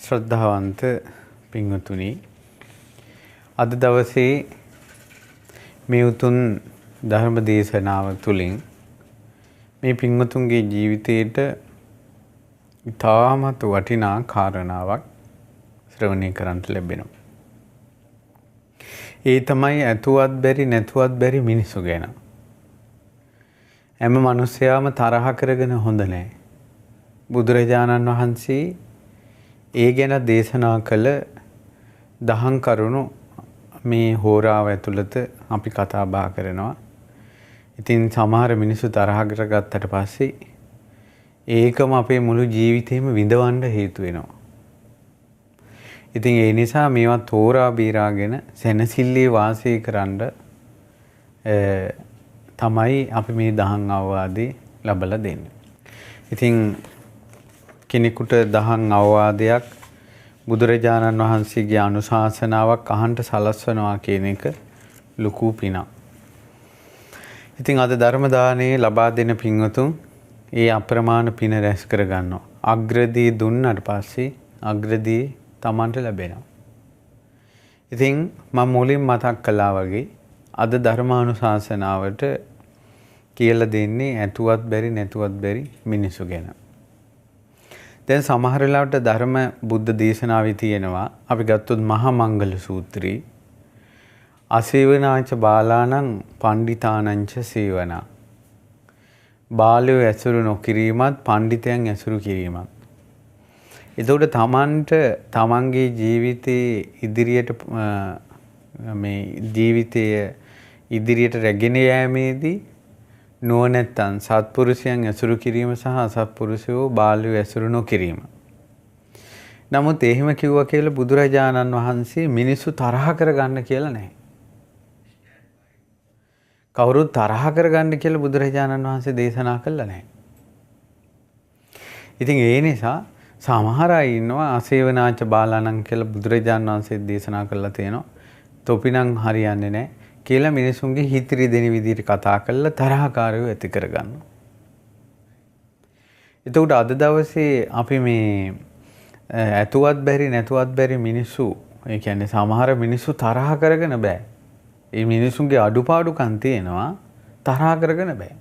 ශ්‍රද්ධාවන්ත පින්වතුනි, අද දවසේ මේ උතුම් ධර්ම දේශනාව තුළින් මේ පින්වතුන්ගේ ජීවිතයට ඉතාමත් වටිනා කාරණාවක් ශ්‍රවණය කරන්නට ලැබෙනවා. ඒ තමයි ඇතුවත් බැරි නැතුවත් බැරි මිනිස්සු ගැන. හැම මිනිසයාම තරහ කරගෙන හොඳ නැහැ. බුදුරජාණන් වහන්සේ ඒ ගැන දේශනා කළ දහම් කරුණු මේ හෝරාව ඇතුළත අපි කතා බහ කරනවා. ඉතින් සමහර මිනිස්සු තරහ කරගත්තට පස්සේ ඒකම අපේ මුළු ජීවිතේම විඳවන්න හේතු වෙනවා. ඉතින් ඒ නිසා මේවා තෝරා බේරාගෙන සැනසille වාසය කරන්න තමයි අපි මේ දහම් අවවාදේ ලබලා දෙන්නේ. ඉතින් කෙනෙකුට දහම් අවවාදයක් බුදුරජාණන් වහන්සේගේ අනුශාසනාවක් අහන්න සලස්වනවා කියන එක ලොකු පිනක්. ඉතින් අද ධර්ම දානයේ ලබා දෙන පින්වතුන් ඒ අප්‍රමාණ පින රැස් කර ගන්නවා. අග්‍රදී දුන්නට පස්සේ අග්‍රදී Tamanට ලැබෙනවා. ඉතින් මම මුලින් මතක් කළා වගේ අද ධර්මානුශාසනාවට කියලා දෙන්නේ ඇතුවත් බැරි නැතුවත් බැරි මිනිසු ගැන. දැන් සමහර වෙලාවට ධර්ම බුද්ධ දේශනාවේ තියෙනවා අපි ගත්තොත් මහා මංගල සූත්‍රය අසේවනාච බාලාණං පණ්ඩිතානංච සේවනා. බාලයෝ ඇසුරු නොකිරීමත් පණ්ඩිතයන් ඇසුරු කිරීමත්. එතකොට තමන්ට තමන්ගේ ජීවිතයේ ඉදිරියට මේ ජීවිතය ඉදිරියට රැගෙන යෑමේදී නුවණැත්තන් සත්පුරුෂයන් ඇසුරු කිරීම සහ අසත්පුරුෂයෝ බාලයෝ ඇසුරු නොකිරීම. නමුත් එහෙම කිව්වා කියලා බුදුරජාණන් වහන්සේ මිනිස්සු තරහ කරගන්න කියලා නැහැ. කවුරුත් තරහ කරගන්න කියලා බුදුරජාණන් වහන්සේ දේශනා කළා නැහැ. ඉතින් ඒ නිසා සමහර අය ඉන්නවා අසේවනාච බාලාණන් කියලා බුදුරජාණන් වහන්සේ දේශනා කළා තියෙනවා. තොපිනම් හරියන්නේ නැහැ කියලා මිනිසුන්ගේ හිතිරි දෙන විදිහට කතා කරලා තරහකාරයෝ ඇති කරගන්නවා. එතකොට අද දවසේ අපි මේ ඇතුවත් බැරි නැතුවත් බැරි මිනිස්සු, ඒ කියන්නේ සමහර මිනිස්සු තරහ කරගෙන බෑ. ඒ මිනිසුන්ගේ අඩුපාඩුකම් තියෙනවා, තරහ කරගෙන බෑ.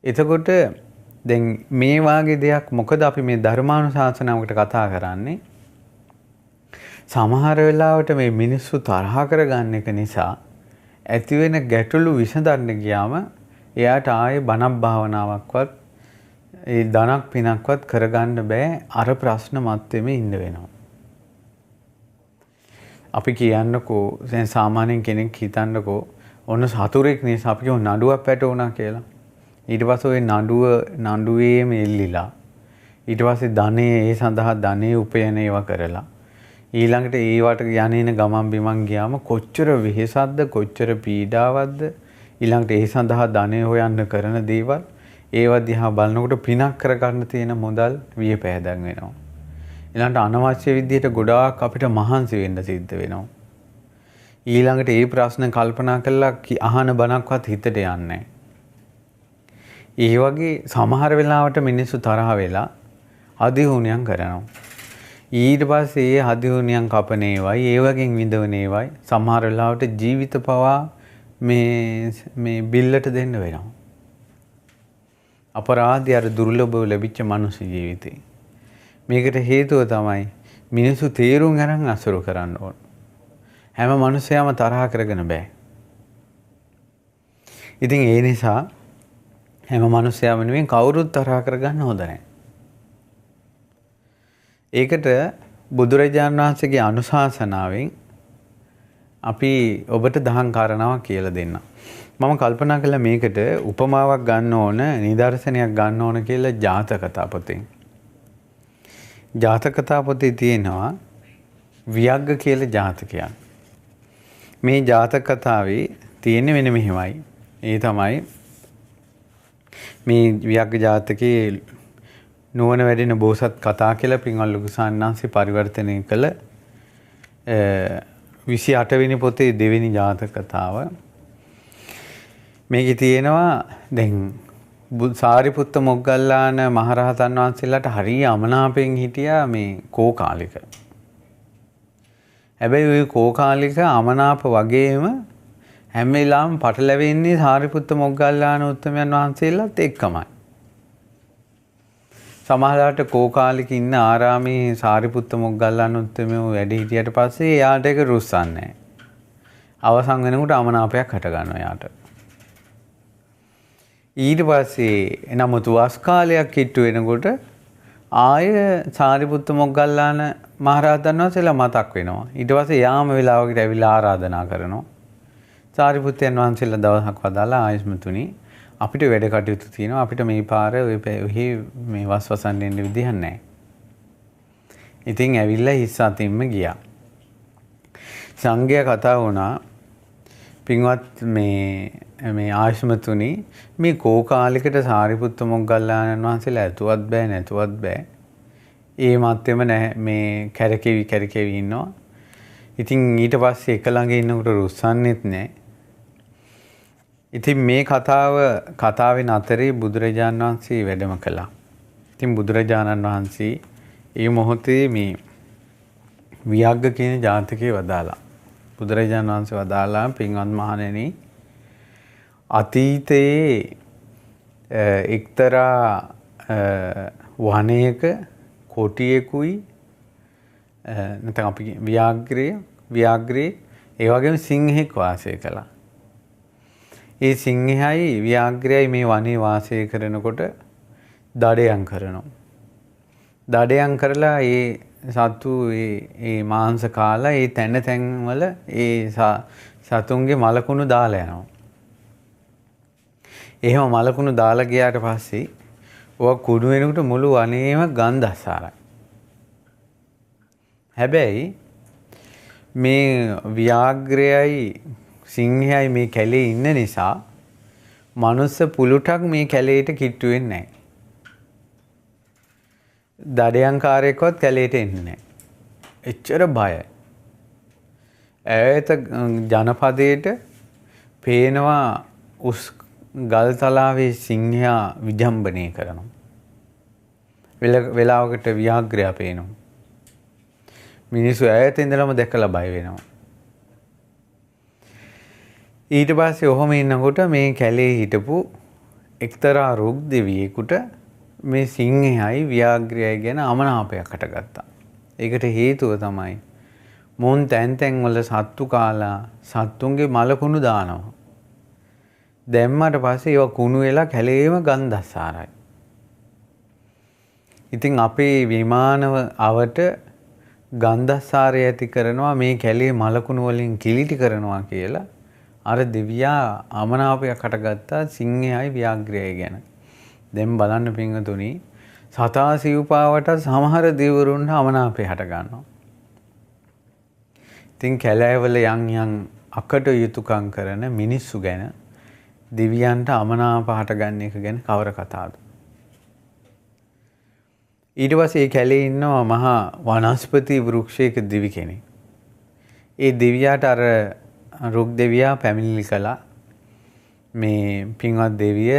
එතකොට දැන් මේ වාගේ දෙයක් මොකද අපි මේ ධර්මානුශාසනාවකට කතා කරන්නේ? සමහර වෙලාවට මේ මිනිස්සු තරහ කරගන්න එක නිසා ඇති වෙන ගැටලු විසඳන්න ගියාම එයාට ආයේ බණක් භාවනාවක්වත් ඒ ධනක් පිනක්වත් කරගන්න බෑ. අර ප්‍රශ්න මැත්තේම ඉන්න වෙනවා. අපි කියන්නකෝ දැන් සාමාන්‍යයෙන් කෙනෙක් හිතන්නකෝ ඔන්න සතුරෙක් නිසා අපි කියමු නඩුවක් පැටවුණා කියලා. ඊට පස්සේ ওই නඩුවේම එල්ලිලා ඊට පස්සේ ධනෙ ඒ සඳහා ධනෙ උපයන ඒවා කරලා ඊළඟට ඒවට යන්නේන ගමන් බිමන් ගියාම කොච්චර වෙහෙසක්ද කොච්චර පීඩාවක්ද ඊළඟට ඒ සඳහා ධනෙ හොයන්න කරන දේවල් ඒවා දිහා බලනකොට පිනක් කරගන්න තියෙන මුදල් වියපෑදන් වෙනවා. ඊළඟට අනවශ්‍ය විදිහට ගොඩාක් අපිට මහන්සි වෙන්න සිද්ධ වෙනවා. ඊළඟට ඒ ප්‍රශ්න කල්පනා කරලා අහන බණක්වත් හිතට යන්නේ නැහැ. ඒ වගේ සමහර වෙලාවට මිනිස්සු තරහ වෙලා අධිහුණියම් කරනවා. ඊට පස්සේ ඒ අධිහුණියම් කපන ඒවයි ඒ වගේ විඳවන ඒවයි සමහර වෙලාවට ජීවිත පවා මේ බිල්ලට දෙන්න වෙනවා. අපරාධය අර දුර්ලභව ලැබිච්ච මනුස්ස ජීවිතේ. මේකට හේතුව තමයි මිනිස්සු තේරුම් ගන්න අසුරු කරන්න ඕන. හැම මිනිසයාම තරහ කරගෙන බෑ. ඉතින් ඒ නිසා හැම මිනිසයාම නෙවෙයි කවුරුත් තරහ කරගන්න හොඳ නැහැ. ඒකට බුදුරජාණන් වහන්සේගේ අනුශාසනාවෙන් අපි ඔබට දහම් කාරණාවක් කියලා දෙන්නම්. මම කල්පනා කළා මේකට උපමාවක් ගන්න ඕන, නිදර්ශනයක් ගන්න ඕන කියලා ජාතක කතා පොතෙන්. ජාතක කතා පොතේ තියෙනවා වියග්ග කියලා ජාතකයක්. මේ ජාතක කතාවේ තියෙන්නේ මෙන්න මෙහෙමයි. ඒ තමයි මේ වියග්ග ජාතකයේ නුවණ වැඩෙන බෝසත් කතා කියලා පින්වත් ලොකු සාන්නාංශي පරිවර්තනය කළ 28 වෙනි පොතේ දෙවෙනි ජාතක කතාව. මේකේ තියෙනවා දැන් සාරිපුත්ත මොග්ගල්ලාන මහරහතන් වහන්සේලාට හරිය අමනාපයෙන් හිටියා මේ කෝකාලික. හැබැයි ওই කෝකාලික අමනාප වගේම හැම වෙලාවෙම පටලැවෙන්නේ සාරිපුත්ත මොග්ගල්ලාන උත්තමයන් වහන්සේලාත් එක්කමයි. සමහරවිට කෝකාලික ඉන්න ආරාමේ සාරිපුත්ත මොග්ගල්ලාන උත්තමයෝ වැඩ හිටියට පස්සේ එයාට ඒක රුස්සන්නේ නැහැ. අවසන් වෙනකොට අමනාපයක් හට ගන්නවා එයාට. ඊට පස්සේ නමුත් වස් කාලයක් කිට්ටු වෙනකොට ආය සාරිපුත්ත මොග්ගල්ලාන මහරහතන් වහන්සේලා මතක් වෙනවා. ඊට පස්සේ යාම වෙලාවකට ඇවිල්ලා ආරාධනා කරනවා. සාරිපුත්තයන් වහන්සේලා දවසක් වදාලා ආයස්මතුනි අපිට වැඩ කටයුතු තියෙනවා. අපිට මේ පාර ඔහි මේ වස්වසන් දෙන්න විදිහක් නැහැ. ඉතින් ඇවිල්ලා හිස් අතින්ම ගියා. සංඝයා කතා වුණා පින්වත් මේ ආයස්මතුනි මේ කෝකාලිකට සාරිපුත්ත මොග්ගල්ලාන වහන්සේලා ඇතුවත් බෑ නැතුවත් බෑ. ඒ මැත්තේම මේ කැරකෙවි ඉන්නවා. ඉතින් ඊට පස්සේ එක ළඟ ඉන්නකොට රුස්සන්නේත් නැහැ. ඉතින් මේ කතාවෙන් අතරේ බුදුරජාණන් වහන්සේ වැඩම කළා. ඉතින් බුදුරජාණන් වහන්සේ ඒ මොහොතේ මේ වියග්ග කියන ජාතකයේ වදාලා. බුදුරජාණන් වහන්සේ වදාලා පින්වත් මහණෙනි අතීතයේ එක්තරා වනයේක කොටියෙකුයි නැත්නම් අපි ව්‍යාග්‍රේ ඒ වගේම සිංහෙක් වාසය කළා. ඒ සිංහයයි ව්‍යාග්‍රයයි මේ වනේ වාසය කරනකොට දඩයන් කරනවා. දඩයන් කරලා ඒ සතු ඒ මාංශ කාලා ඒ තැන් වල ඒ සතුන්ගේ මලකුණු දාලා යනවා. එහෙම මලකුණු දාලා ගියාට පස්සේ ඔය කුණු වෙනකොට මුළු වනයේම ගන්ධ අසාරයි. හැබැයි මේ ව්‍යාග්‍රයයි සිංහයයි මේ කැලේ ඉන්න නිසා මනුස්ස පුලුටක් මේ කැලේට කිට්ටු වෙන්නේ නැහැ. දඩයන්කාරයෙක්වත් කැලේට එන්නේ නැහැ. එච්චර බයයි. ඈත ජනපදයේට පේනවා උස් ගල්තලාවේ සිංහයා විජම්බණය කරනවා. වෙලාවකට ව්‍යාග්‍රයා පේනවා. මිනිස්සු ඈත ඉඳලම දැකලා බය වෙනවා. ඊට පස්සේ ඔහොම ඉන්නකොට මේ කැලේ හිටපු එක්තරා රුක් දෙවියෙකුට මේ සිංහයයි ව්‍යාග්‍රයයි ගැන අමනාපයක් හටගත්තා. ඒකට හේතුව තමයි මොන් තැන් වල සත්තු කාලා සත්තුන්ගේ මලකුණු දානවා. දැම්මට පස්සේ ඒවා කුණු වෙලා කැලේම ගන්ධ අසාරයි. ඉතින් අපේ විමානව අවට ගන්ධ අසාරය ඇති කරනවා මේ කැලේ මලකුණු වලින් කිලිටි කරනවා කියලා අර දෙවියා අමනාපයක් හටගත්තා සිංහයයි ව්‍යාග්‍රයයි ගැන. දැන් බලන්න පින්වතුනි සතා සිව්පාවට සමහර දෙවිවරුන්ට අමනාපය හට ගන්නවා. ඉතින් කැලෑවල යම් අකට යුතුයකම් කරන මිනිස්සු ගැන දෙවියන්ට අමනාප හටගන්න එක ගැන කවර කතාවද? ඊට පස්සේ ඒ කැලේ ඉන්නවා මහා වනස්පති වෘක්ෂයක දෙවි කෙනෙක්. ඒ දෙවියාට අර රුක් දෙවියා පැමිණිලි කළා. මේ පින්වත් දෙවිය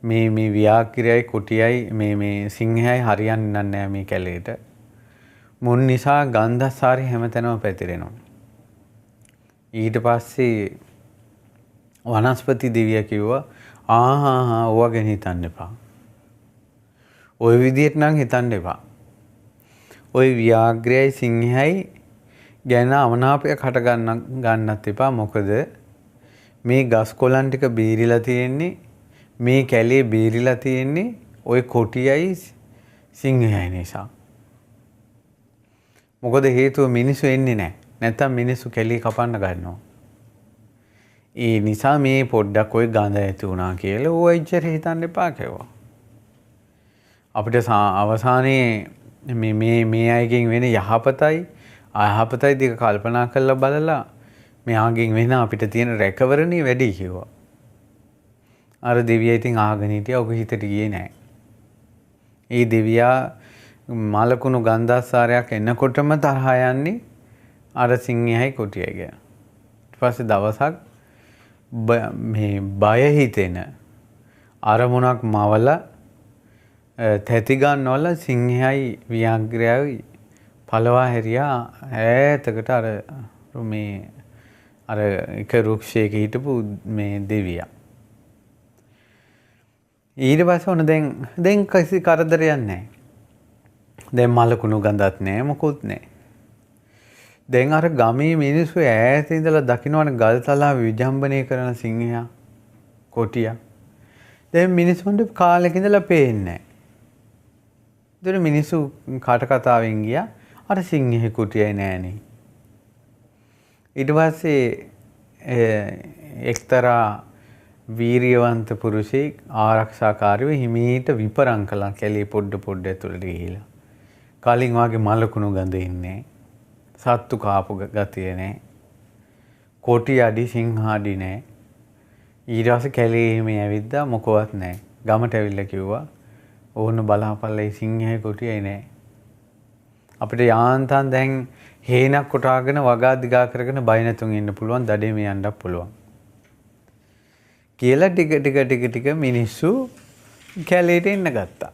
මේ ව්‍යාග්‍රයයි කොටියයි මේ සිංහයයි හරියන්නේ නැහැ මේ කැලේට. මුන් නිසා ගන්ධස්සාරි හැමතැනම පැතිරෙනවා. ඊට පස්සේ වනස්පති දෙවියා කිව්වා ඕවා ගැන හිතන්න එපා. ওই විදිහට නම් හිතන්න එපා. ওই ව්‍යාග්‍රයයි සිංහයයි ගැන අමනාපයක් හට ගන්නත් එපා. මොකද මේ ගස් කොළන් ටික බීරිලා තියෙන්නේ මේ කැලේ බීරිලා තියෙන්නේ ওই කොටියයි සිංහයයි නිසා. මොකද හේතුව මිනිස්සු එන්නේ නැහැ. නැත්තම් මිනිස්සු කැලේ කපන්න ගන්නවා. ඒ නිසා මේ පොඩ්ඩක් ওই ගඳ ඇති වුණා කියලා ඕවා ඉච්චර හිතන්න එපා කිව්වා. අපිට අවසානයේ මේ අයගෙන් වෙන යහපතයි අයහපතයි දෙක කල්පනා කරලා බලලා මෙයාගෙන් වෙන අපිට තියෙන රැකවරණේ වැඩි කිව්වා. අර දෙවියා ඉතින් අහගෙන හිටියා. ඔක හිතට ගියේ නැහැ. ඒ දෙවියා මලකුණු ගන්ධාසාරයක් එනකොටම තරහ යන්නේ අර සිංහයයි කොටියයි ගැන. ඊට පස්සේ දවසක් මේ බය හිතෙන අරමුණක් මවලා තැති ගන්නවල සිංහයයි ව්‍යාග්‍රයයි පළවා හැරියා ඈතකට අර මේ අර එක රුක්ෂයක හිටපු මේ දෙවියා. ඊට පස්සේ ඔන්න දැන් කිසි කරදරයක් නැහැ. දැන් මලකුණු ගඳක් නැහැ මොකුත් නැහැ. දැන් අර ගමේ මිනිස්සු ඈත ඉඳලා දකින්නවනේ ගල්තලාව විජම්බනය කරන සිංහයා කොටියා. දැන් මිනිස්සුන්ට කාලෙක ඉඳලා පේන්නේ නැහැ. ඒතර මිනිස්සු කාට කතාවෙන් ගියා අර සිංහේ කුටියයි නෑනේ. ඊට පස්සේ එක්තරා වීරියවන්ත පුරුෂයෙක් ආරක්ෂාකාරීව හිමීට විපරම් කළා කැලේ පොඩ ඇතුළට ගිහිලා. කලින් වාගේ මලකුණු ගඳ ඉන්නේ. සත්තු කාපු ගතිය නෑ. කොටි අඩි සිංහාඩි නෑ. ඊට පස්සේ කැලේ එහෙම ඇවිද්දා මොකවත් නෑ. ගමට ඇවිල්ලා කිව්වා ඕන බලාපල්ලා සිංහේ කොටියයි නෑ. අපිට යාන්තම් දැන් හේනක් කොටාගෙන වගා දිගා කරගෙන බය නැතුන් ඉන්න පුළුවන් දඩේම යන්නත් පුළුවන්. කියලා ටික මිනිස්සු කැලේට එන්න ගත්තා.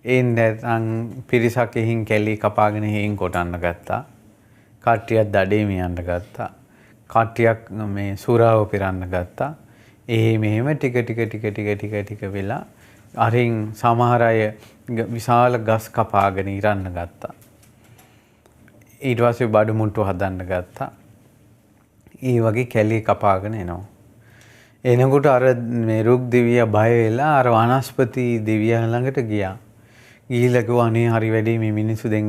එන්නේ නැත්නම් පිරිසක් එහින් කැලේ කපාගෙන හේන් කොටන්න ගත්තා. කට්ටියක් දඩේම යන්න ගත්තා. කට්ටියක් මේ සුරාව පිරන්න ගත්තා. මෙහෙම ටික වෙලා අරින් සමහර අය විශාල ගස් කපාගෙන ඉරන්න ගත්තා. ඊට පස්සේ බඩු මුට්ටු හදන්න ගත්තා. ඒ වගේ කැලේ කපාගෙන එනවා. එනකොට අර මේ රුක් දෙවියා බය වෙලා අර වනස්පති දෙවියා ළඟට ගියා. ගිහිල්ලා කිව්වා අනේ හරි වැඩි මේ මිනිස්සු දැන්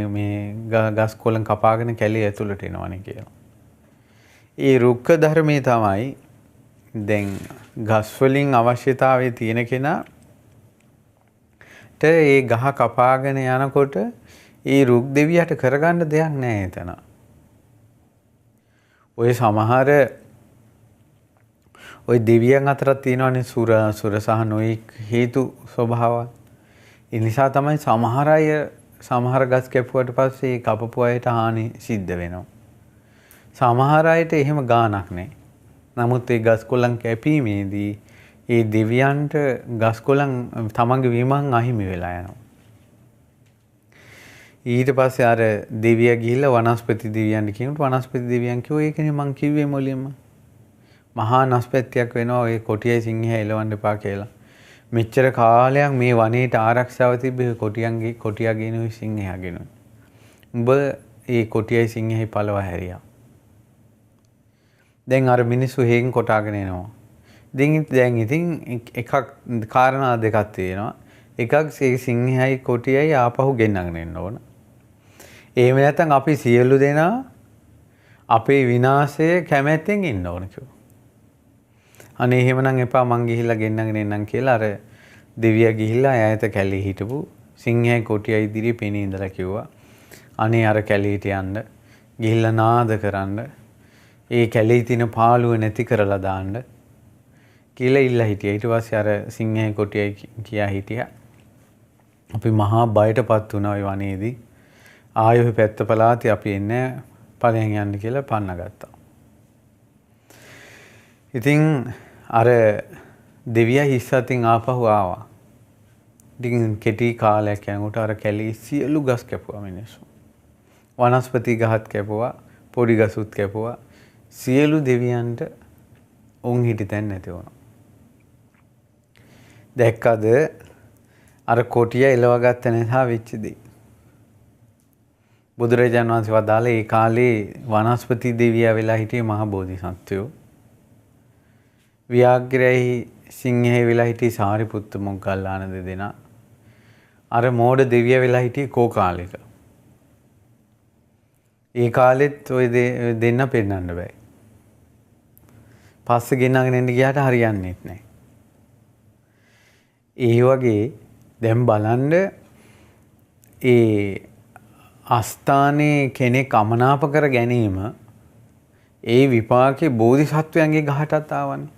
මේ ගස් කොළන් කපාගෙන කැලේ ඇතුළට එනවනේ කියලා. ඒ රුක්ක ධර්මයේ තමයි දැන් ගස් වලින් අවශ්‍යතාවය තියෙන කෙනාට ඒ ගහ කපාගෙන යනකොට ඒ රුක් දෙවියට කරගන්න දෙයක් නැහැ එතන. ඔය සමහර ඔය දෙවියන් අතරත් තියෙනවනේ සුර සහ නොයෙක් හේතු ස්වභාව. ඒ නිසා තමයි සමහර අය සමහර ගස් කැපුවට පස්සේ කපපු අයට හානි සිද්ධ වෙනවා. සමහර අයට එහෙම ගාණක් නැහැ. නමුත් ඒ ගස් කොළන් කැපීමේදී ඒ දෙවියන්ට ගස් කොළන් තමන්ගේ විමන් අහිමි වෙලා යනවා. ඊට පස්සේ අර දෙවියා ගිහිල්ලා වනස්පති දෙවියන්ට කියනකොට වනස්පති දෙවියන් කිව්වා ඒකනේ මං කිව්වේ මුලින්ම. මහා නස්පතියක් වෙනවා ඔය කොටියයි සිංහයා එලවන්න එපා කියලා. මෙච්චර කාලයක් මේ වනයේට ආරක්ෂාව තිබ්බේ කොටියාගෙනුයි සිංහයාගෙනුයි. උඹ ඒ කොටියයි සිංහයයි පළව හැරියා. දැන් අර මිනිස්සු හේන් කොටාගෙන එනවා. දැන් ඉතින් එකක් කාරණා දෙකක් තියෙනවා. එකක් ඒ සිංහයයි කොටියයි ආපහු ගෙන්නගෙන එන්න ඕන. එහෙම නැත්නම් අපි සියලු දෙනා අපේ විනාශය කැමැත්තෙන් ඉන්න ඕන කිව්වා. අනේ එහෙමනම් එපා මං ගිහිල්ලා ගෙන්නගෙන එන්නම් කියලා අර දෙවියා ගිහිල්ලා ඈත කැලේ හිටපු සිංහයයි කොටියයි ඉදිරියේ පෙනී ඉඳලා කිව්වා. අනේ අර කැලේට යන්න ගිහිල්ලා නාද කරන්න. ඒ කැලේ තියෙන පාළුව නැති කරලා දාන්න කියලා ඉල්ලා හිටියා. ඊට පස්සේ අර සිංහයයි කොටියයි කියා හිටියා. අපි මහා බයටපත් වුණා ওই වනයේදී. ආයෙ පැත්ත පළාතේ අපි එන්නේ ඵලයන් යන්න කියලා පන්න ගත්තා. ඉතින් අර දෙවියා හිස්සතින් ආපහු ආවා. ඉතින් කෙටි කාලයක් යනකොට අර කැලේ සියලු ගස් කැපුවා මිනිස්සු. වනස්පති ගහත් කැපුවා, පොඩි ගසුත් කැපුවා. සියලු දෙවියන්ට උන් හිටිතැන් නැති වුණා. දැක්කද අර කොටිය එලවගත්ත නිසා වෙච්ච දේ. බුදුරජාණන් වහන්සේ වදාළේ ඒ කාලේ වනස්පති දෙවියා වෙලා හිටියේ මහ බෝධිසත්වයෝ. ව්‍යාග්‍රයයි සිංහේ වෙලා හිටියේ සාරිපුත්ත මොග්ගල්ලාන දෙදෙනා. අර මෝඩ දෙවියා වෙලා හිටියේ කෝ කාලෙක. ඒ කාලෙත් ඔය දෙන්න පෙන්නන්න බෑ. පස්සේ ගෙන්නගෙන එන්න ගියාට හරියන්නේ නැහැ. ඒ වගේ දැන් බලන්න ඒ අස්ථානයේ කෙනෙක් අමනාප කර ගැනීම ඒ විපාකේ බෝධිසත්වයන්ගේ ගහටත් ආවනේ.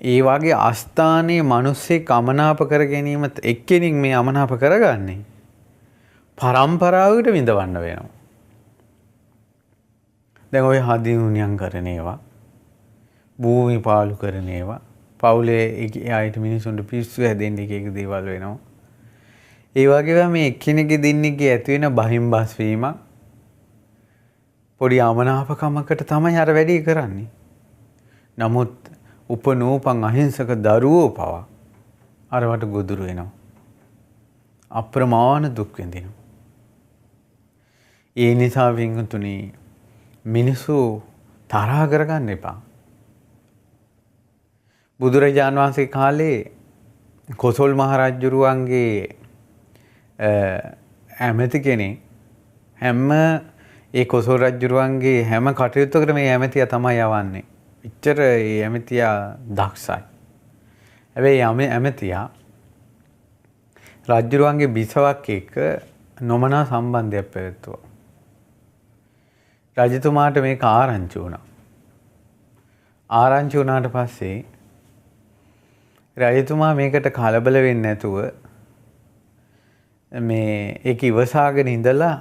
ඒ වගේ අස්ථානයේ මිනිස්සෙක් අමනාප කර ගැනීම එක්කෙනෙක් මේ අමනාප කරගන්නේ පරම්පරාවකට විඳවන්න වෙනවා. දැන් ඔය හදිනුනියන් කරන ඒවා භූමි පාලු කරන ඒවා, පවුලේ අයට මිනිසුන්ට පිස්සු හැදෙන්න එක දේවල් වෙනවා. ඒ වගේම මේ එක්කෙනෙක්ගේ දෙන්නෙක්ගේ ඇති වෙන බහිම්බස් වීමක් පොඩි අමනාපකමකට තමයි අර වැඩේ කරන්නේ. නමුත් උපනූපන් අහිංසක දරුවෝ පවා අරවට ගොදුරු වෙනවා. අප්‍රමාණ දුක් විඳිනවා. ඒ නිසා වින්තුනි මිනිස්සු තරහ කරගන්න එපා. බුදුරජාණන් වහන්සේ කාලේ කොසල් මහරජුරුවන්ගේ ඇමති කෙනෙක් හැම ඒ කොසල් රජුරුවන්ගේ හැම කටයුත්තකටම මේ ඇමතියා තමයි යවන්නේ. එච්චර ඒ ඇමතියා දක්ෂයි. හැබැයි ඇමතියා රජුරුවන්ගේ බිසවක් එක්ක නොමනා සම්බන්ධයක් පැවැත්තුවා. රජතුමාට මේක ආරංචි වුණා. ආරංචි වුණාට පස්සේ රජතුමා මේකට කලබල වෙන්නේ නැතුව මේ ඒක ඉවසාගෙන ඉඳලා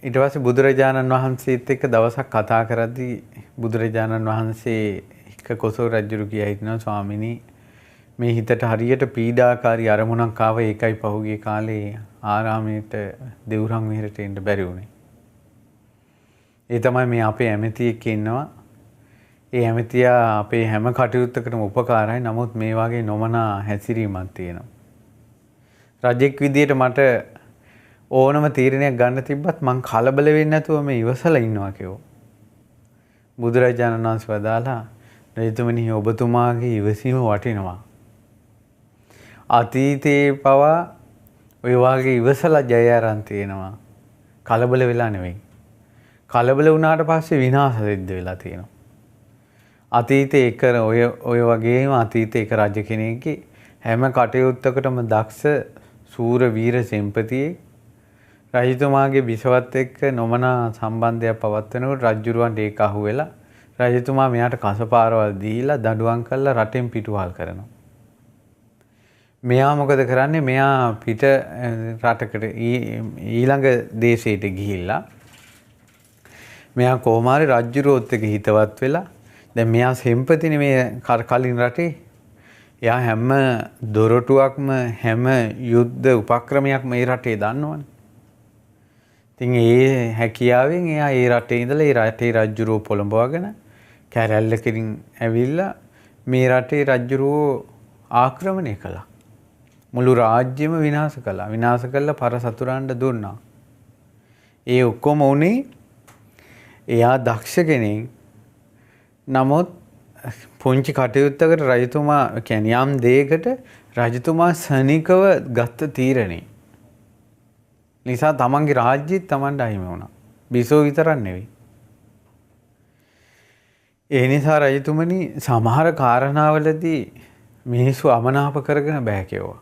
ඊට පස්සේ බුදුරජාණන් වහන්සේත් එක්ක දවසක් කතා කරද්දී බුදුරජාණන් වහන්සේ එක කොසල් රජුරු කියා හිටිනවා ස්වාමිනී මේ හිතට හරියට පීඩාකාරී අරමුණක් ආව ඒකයි පහුගිය කාලේ ආරාමයට දෙවුරන් විහෙරට එන්න බැරි වුණේ. ඒ තමයි මේ අපේ ඇමතියෙක් ඉන්නවා. ඒ ඇමතියා අපේ හැම කටයුත්තකටම උපකාරයි. නමුත් මේ වගේ නොමනා හැසිරීමක් තියෙනවා. රජෙක් විදියට මට ඕනම තීරණයක් ගන්න තිබ්බත් මං කලබල වෙන්නේ නැතුව මේ ඉවසලා ඉන්නවා කියෝ. බුදුරජාණන් වහන්සේ වදාලා රජතුමනි ඔබතුමාගේ ඉවසීම වටිනවා. අතීතේ පවා ඔය වාගේ ඉවසලා ජය අරන් තියෙනවා. කලබල වෙලා නෙවෙයි. කලබල වුණාට පස්සේ විනාශ සිද්ධ වෙලා තියෙනවා. අතීතේ එක ඔය වගේම අතීතේ එක රජ කෙනෙක්ගේ හැම කටයුත්තකටම දක්ෂ සූර වීර සෙම්පතියේ රජතුමාගේ බිසවත් එක්ක නොමනා සම්බන්ධයක් පවත්වනකොට රජුරුවන්ට ඒක අහුවෙලා රජතුමා මෙයාට කසපාරවල් දීලා දඬුවම් කරලා රටෙන් පිටුවහල් කරනවා. මෙයා මොකද කරන්නේ? මෙයා පිට රටකට ඊළඟ දේශයට ගිහිල්ලා මෙයා කොහොම හරි රජුරුවොත් එක්ක හිතවත් වෙලා දැන් මෙයා සෙම්පතිනේ මේ කලින් රටේ. එයා හැම දොරටුවක්ම හැම යුද්ධ උපක්‍රමයක්ම මේ රටේ දන්නවනේ. ඉතින් ඒ හැකියාවෙන් එයා ඒ රටේ ඉඳලා ඒ රටේ රජුරුව පොළඹවගෙන කැරැල්ලකින් ඇවිල්ලා මේ රටේ රජුරුව ආක්‍රමණය කළා. මුළු රාජ්‍යෙම විනාශ කළා. විනාශ කළා පර සතුරන්ට දුන්නා. ඒ ඔක්කොම උනේ එයා දක්ෂ කෙනෙක්. නමුත් පුංචි කටයුත්තකට රජතුමා කියන්නේ යම් දෙයකට රජතුමා සනිකව ගත්ත තීරණේ නිසා තමන්ගේ රාජ්‍යයත් තමන්ට අහිමි වුණා. බිසෝ විතරක් නෙවෙයි. ඒ නිසා රජතුමනි සමහර කාරණාවලදී මිනිස්සු අමනාප කරගෙන බෑ කියුවා.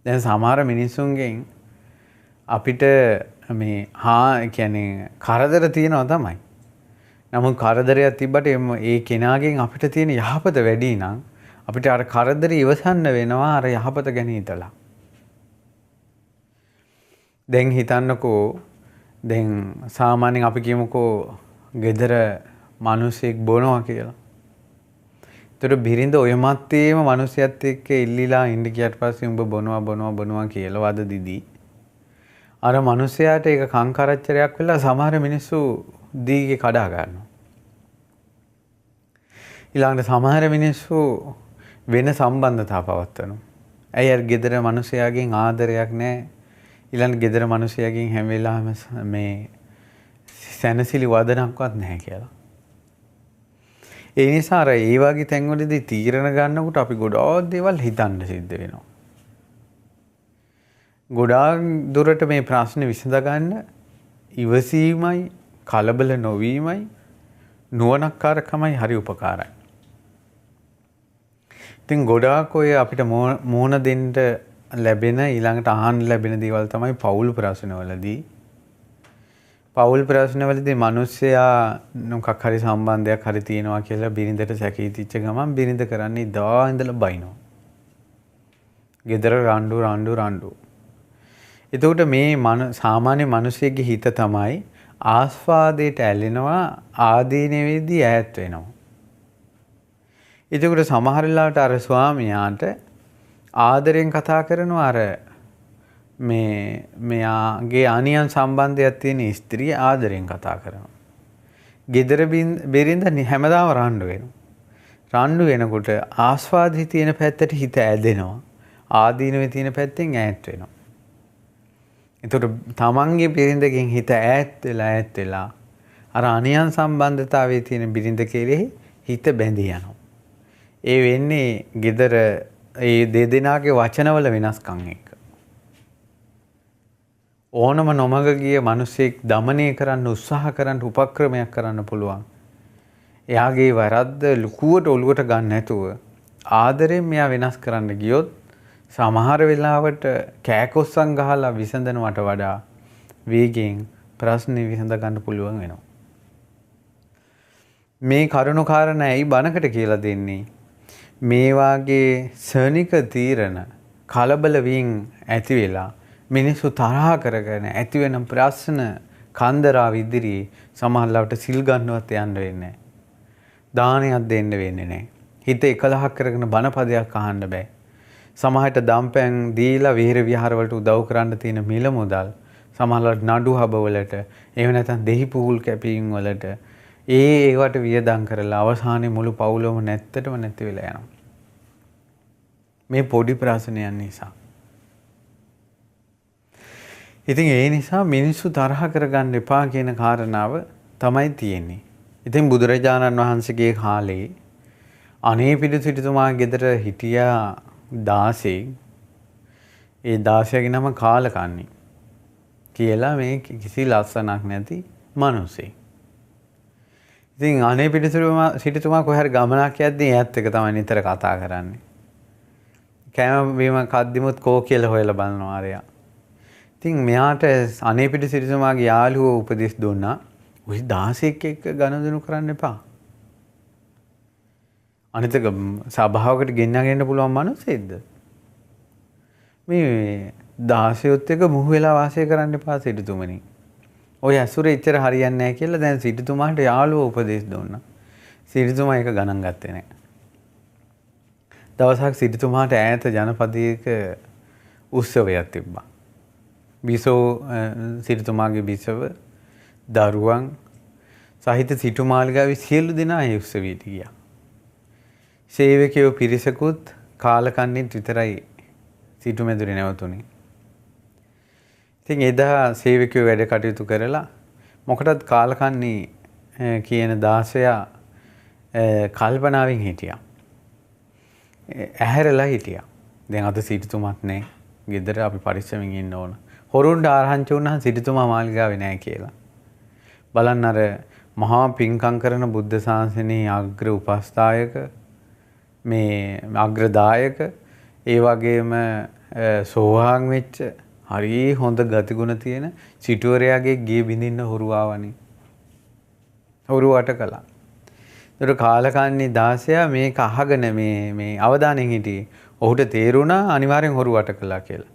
දැන් සමහර මිනිසුන්ගෙන් අපිට මේ කියන්නේ කරදර තියෙනවා තමයි. නමුත් කරදරයක් තිබ්බට ඒ කෙනාගෙන් අපිට තියෙන යහපත වැඩි නම් අපිට අර කරදරය ඉවසන්න වෙනවා අර යහපත ගැන හිතලා. දැන් හිතන්නකෝ දැන් සාමාන්‍යයෙන් අපි කියමුකෝ ගෙදර මිනිහෙක් බොනවා කියලා. ඒතර බිරිඳ ඔය මත්තේම මිනිහයත් එක්ක ඉල්ලිලා ඉන්න ගියට පස්සේ උඹ බොනවා කියලා වද දිදී. අර මිනිහයාට ඒක කංකරච්චරයක් වෙලා සමහර මිනිස්සු දීගේ කඩා ගන්නවා. ඊළඟට සමහර මිනිස්සු වෙන සම්බන්ධතා පවත්වනවා. ඇයි අර ගෙදර මිනිහයාගෙන් ආදරයක් නැහැ. ඊළඟ ගෙදර මිනිහයාගෙන් හැම වෙලාවෙම මේ සැනසිලි වදනක්වත් නැහැ කියලා. ඒ නිසා අර ඒ වගේ තැන්වලදී තීරණ ගන්නකොට අපි ගොඩාක් දේවල් හිතන්න සිද්ධ වෙනවා. ගොඩාක් දුරට මේ ප්‍රශ්නේ විසඳ ගන්න ඉවසීමයි කලබල නොවීමයි නුවණක්කාරකමයි හරි උපකාරයි. ඉතින් ගොඩාක් ඔය අපිට මෝන දෙන්න ලැබෙන ඊළඟට අහන්න ලැබෙන දේවල් තමයි පෞල් ප්‍රශ්නවලදී. පෞල් ප්‍රශ්නවලදී මිනිස්සයා මොකක් හරි සම්බන්ධයක් හරි තියෙනවා කියලා බිරිඳට සැකීතිච්ච ගමන් බිරිඳ කරන්නේ දා ඉඳලා බයිනවා. ගෙදර රණ්ඩු. එතකොට මේ සාමාන්‍ය මිනිස්සෙගේ හිත තමයි ආස්වාදයට ඇලෙනවා ආදීනවේදී ඈත් වෙනවා. එතකොට සමහර වෙලාවට අර ස්වාමියාට ආදරෙන් කතා කරනවා අර මෙයාගේ අනියන් සම්බන්ධයක් තියෙන ස්ත්‍රිය ආදරෙන් කතා කරනවා. ගෙදර බෙරින්ද හැමදාම රණ්ඩු වෙනවා. රණ්ඩු වෙනකොට ආස්වාදයේ තියෙන පැත්තට හිත ඇදෙනවා. ආදීනවේ තියෙන පැත්තෙන් ඈත් වෙනවා. එතකොට තමන්ගේ බිරිඳගෙන් හිත ඈත් වෙලා අර අනියන් සම්බන්ධතාවයේ තියෙන බිරිඳ කෙරෙහි හිත බැඳී යනවා. ඒ වෙන්නේ ගෙදර ඒ දෙදෙනාගේ වචනවල වෙනස්කම් එක්ක. ඕනම නොමග ගිය මිනිසෙක් দমনය කරන්න උත්සාහ කරන්න උපක්‍රමයක් කරන්න පුළුවන්. එයාගේ වැරද්ද ලුකුවට ඔලුවට ගන්න නැතුව ආදරෙන් මෙයා වෙනස් කරන්න ගියොත් සමහර වෙලාවට කෑකොස්සන් ගහලා විසඳනවට වඩා වේගෙන් ප්‍රශ්නේ විසඳ ගන්න පුළුවන් වෙනවා. මේ කරුණු කාරණා ඇයි බනකට කියලා දෙන්නේ? මේ වාගේ සනික තීරණ කලබල වීම ඇති වෙලා මිනිස්සු තරහ කරගෙන ඇති වෙන ප්‍රශ්න කන්දරාව ඉදිරියේ සමහරවිට සිල් ගන්නවත් යන්න වෙන්නේ නැහැ. දානයක් දෙන්න වෙන්නේ නැහැ. හිත එකලහක් කරගෙන බණපදයක් අහන්න බෑ. සමහරට දම්පැන් දීලා විහෙර විහාර වලට උදව් කරන්න තියෙන මිල මුදල් සමහරවිට නඩු හබවලට එහෙම නැත්නම් දෙහි පුහුල් කැපීම් වලට ඒවට වියදම් කරලා අවසානයේ මුළු පවුලම නැත්තටම නැති වෙලා යනවා. මේ පොඩි ප්‍රශ්නයන් නිසා. ඉතින් ඒ නිසා මිනිස්සු තරහ කරගන්න එපා කියන කාරණාව තමයි තියෙන්නේ. ඉතින් බුදුරජාණන් වහන්සේගේ කාලේ අනේපිඬු සිටුතුමා ගෙදර හිටියා 16. ඒ 16ගේ නම කාලකන්ණි කියලා මේ කිසි ලස්සනක් නැති මිනිසෙක්. ඉතින් අනේපිඬු සිටුතුමා කොහේ හරි ගමනක් යද්දී ඈත් එක තමයි නිතර කතා කරන්නේ. කෑම බීම කද්දිමුත් කෝ කියලා හොයලා බලනවා ආරයා. ඉතින් මෙයාට අනේපිඬු සිටුතුමාගේ යාළුවෝ උපදෙස් දුන්නා. ඔය 16ක් එක්ක ගනුදෙනු කරන්න එපා. අනිතක සභාවකට ගෙන්නගෙන පුළුවන් මිනිස්සෙක්ද? මේ 16ත් එක්ක මුහු වෙලා වාසය කරන්න එපා සිටුතුමනි. ඔය ඇසුර ඉච්චර හරියන්නේ නැහැ කියලා දැන් සිටුතුමාට යාළුවෝ උපදෙස් දුන්නා. සිටුතුමා ඒක ගණන් ගත්තේ නැහැ. දවසක් සිටුතුමාට ඈත ජනපදයක උත්සවයක් තිබ්බා. බිසෝ සිටුතුමාගේ බිසව දරුවන් සහිත සිටුමාලිගාවේ සියලු දෙනා ඒ උත්සවයට ගියා. සේවකයෝ පිරිසකුත් කාලකන්ණිත් විතරයි සිටුමැදුරේ නැවතුනේ. ඉතින් එදා සේවකයෝ වැඩ කටයුතු කරලා මොකටද කාලකන්ණි කියන 16 කල්පනාවෙන් හිටියා. ඇහැරලා හිටියා. දැන් අද සිටුතුමත් නැහැ. ගෙදර අපි පරිස්සමින් ඉන්න ඕන. හොරුන්ට ආරංචි වුණාම සිටුතුමා මාලිගාවේ නැහැ කියලා. බලන්න අර මහා පිංකම් කරන බුද්ධ ශාසනයේ අග්‍ර උපස්ථායක මේ අග්‍රදායක ඒ වගේම සෝවාන් වෙච්ච හරි හොඳ ගතිගුණ තියෙන සිටුවරයාගේ ගේ බින්දින්න හොරු ආවනේ. හොරු වට කළා. ඒතර කාලකන්ණි 16 මේක අහගෙන මේ අවදානෙන් හිටියේ. ඔහුට තේරුණා අනිවාර්යෙන් හොරු වට කළා කියලා.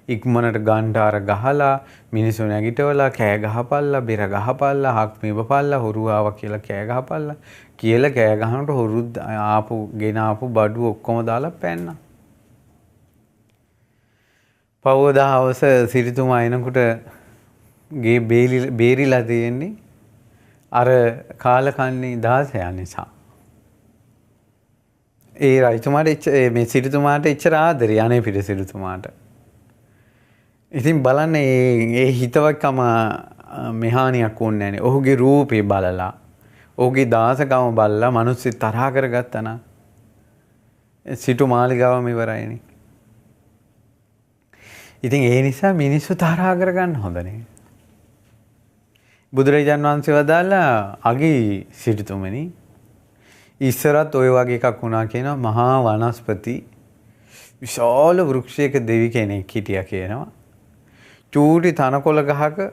ඉක්මනට ගණ්ඩාර ගහලා මිනිස්සු නැගිටවලා කෑ ගහපල්ලා බෙර ගහපල්ලා හක් මෙබපල්ලා හොරු ආවා කියලා කෑ ගහපල්ලා කියලා කෑ ගහනකොට හොරු ගෙන ආපු බඩු ඔක්කොම දාලා පැන්නා. පවදාවස සිරිතුමා එනකොට ගේ බේරිලා තියෙන්නේ අර කාලකන්ණි 16 නිසා. ඒ රජතුමාට මේ සිරිතුමාට එච්චර ආදරේ අනේපිඬු සිරිතුමාට. ඉතින් බලන්න ඒ හිතවත්කම මෙහානියක් වුණේ නැනේ. ඔහුගේ රූපේ බලලා, ඔහුගේ දාසකම බලලා මිනිස්සු තරහ කරගත්තා නම් සිටු මාලිගාවම ඉවරයිනේ. ඉතින් ඒ නිසා මිනිස්සු තරහ කරගන්න හොඳ නැහැ. බුදුරජාන් වහන්සේ වදාලා අගී සිටුතුමනි ඉස්සරත් ඔය වගේ එකක් වුණා කියනවා. මහා වනස්පති විශාල වෘක්ෂයක දෙවි කෙනෙක් හිටියා කියනවා. චූටි තනකොළ ගහක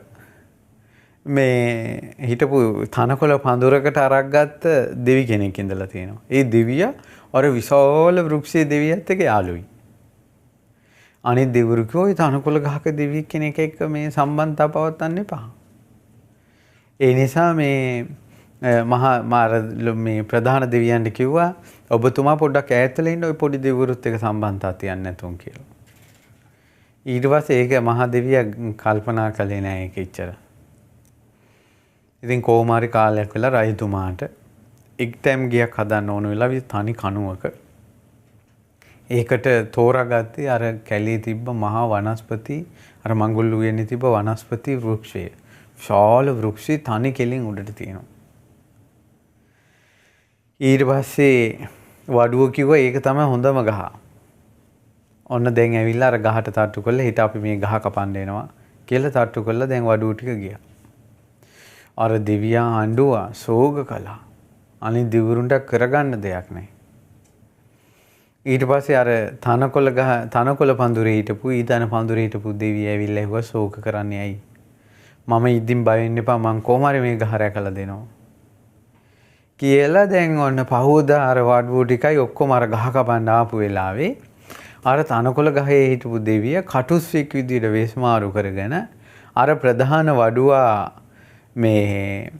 මේ හිටපු තනකොළ පඳුරකට අරක් ගත්ත දෙවි කෙනෙක් ඉඳලා තියෙනවා. ඒ දෙවියා අර විශාල වෘක්ෂයේ දෙවියත් එක්ක යාළුයි. අනිත් දෙවිවරු කිව්වා තනකොළ ගහක දෙවි කෙනෙක් එක්ක මේ සම්බන්ධතාව පවත්වන්න එපා. ඒ නිසා මේ මේ ප්‍රධාන දෙවියන්ට කිව්වා ඔබතුමා පොඩ්ඩක් ඈත් වෙලා ඉන්න ඔය පොඩි දෙවිවරුත් එක්ක සම්බන්ධතාවක් තියන්න නැතුන් කියලා. ඊට පස්සේ ඒක මහා දෙවියා කල්පනා කළේ නෑ ඒක ඉච්චර. ඉතින් කොහොමාරි කාලයක් වෙලා රජතුමාට එක්ටයිම් ගියක් හදන්න ඕන වෙලා තනි කණුවක ඒකට තෝරාගත්තේ අර කැලේ තිබ්බ මහා වනස්පති අර මඟුල් උයනේ තිබ්බ වනස්පති වෘක්ෂය. විශාල වෘක්ෂය තනි කෙලින් උඩට තියෙනවා. ඊට පස්සේ වඩුව කිව්වා ඒක තමයි හොඳම ගහ. ඔන්න දැන් ඇවිල්ලා අර ගහට තට්ටු කරලා හිට අපි මේ ගහ කපන්න එනවා කියලා තට්ටු කරලා දැන් වඩුව ටික ගියා. අර දෙවියා අඬුවා සෝග කළා. අනිත් දිවුරුන්ට කරගන්න දෙයක් නැහැ. ඊට පස්සේ අර තනකොළ පඳුරේ හිටපු ඊතන පඳුරේ හිටපු දෙවියා ඇවිල්ලා ඇහුවා ශෝක කරන්නේ ඇයි? මම ඉදින් බය වෙන්න එපා මං කොහොම හරි මේ ගහ රැකලා දෙනවා. කියලා දැන් ඔන්න පහෝදා අර වඩුව ටිකයි ඔක්කොම අර ගහ කපන්න ආපු වෙලාවේ අර තනකොළ ගහේ හිටපු දෙවියා කටුස්සෙක් විදියට වෙස් මාරු කරගෙන අර ප්‍රධාන වඩුවා මේ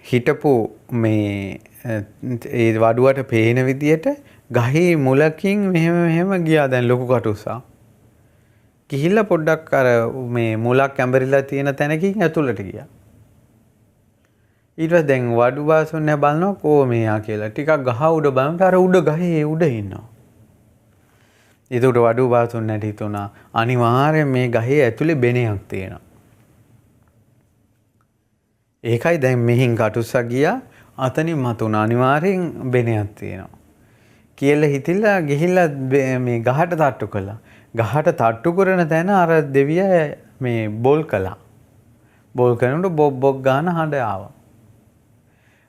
හිටපු මේ ඒ වඩුවට පේන විදියට ගහේ මුලකින් මෙහෙම ගියා දැන් ලොකු කටුස්සා. ගිහිල්ලා පොඩ්ඩක් අර මේ මුලක් ඇඹරිලා තියෙන තැනකින් ඇතුළට ගියා. ඊට පස්සේ දැන් වඩු බාසුන්නේ බලනවා කො මෙයා කියලා. ටිකක් ගහ උඩ බලනකොට අර උඩ ගහේ උඩ ඉන්නවා. ඒකට වඩු බාසුන්නට හිතුණා අනිවාර්යෙන් මේ ගහේ ඇතුලේ බෙනයක් තියෙනවා. ඒකයි දැන් මෙහින් කටුස්සා ගියා අතනින් මතුණ අනිවාර්යෙන් බෙනයක් තියෙනවා. කියලා හිතිලා ගිහිල්ලා මේ ගහට තට්ටු කළා. ගහට තට්ටු කරන තැන අර දෙවියා මේ බොල් කළා. බොල් කරනකොට බොබ් ගාන හඬ ආවා.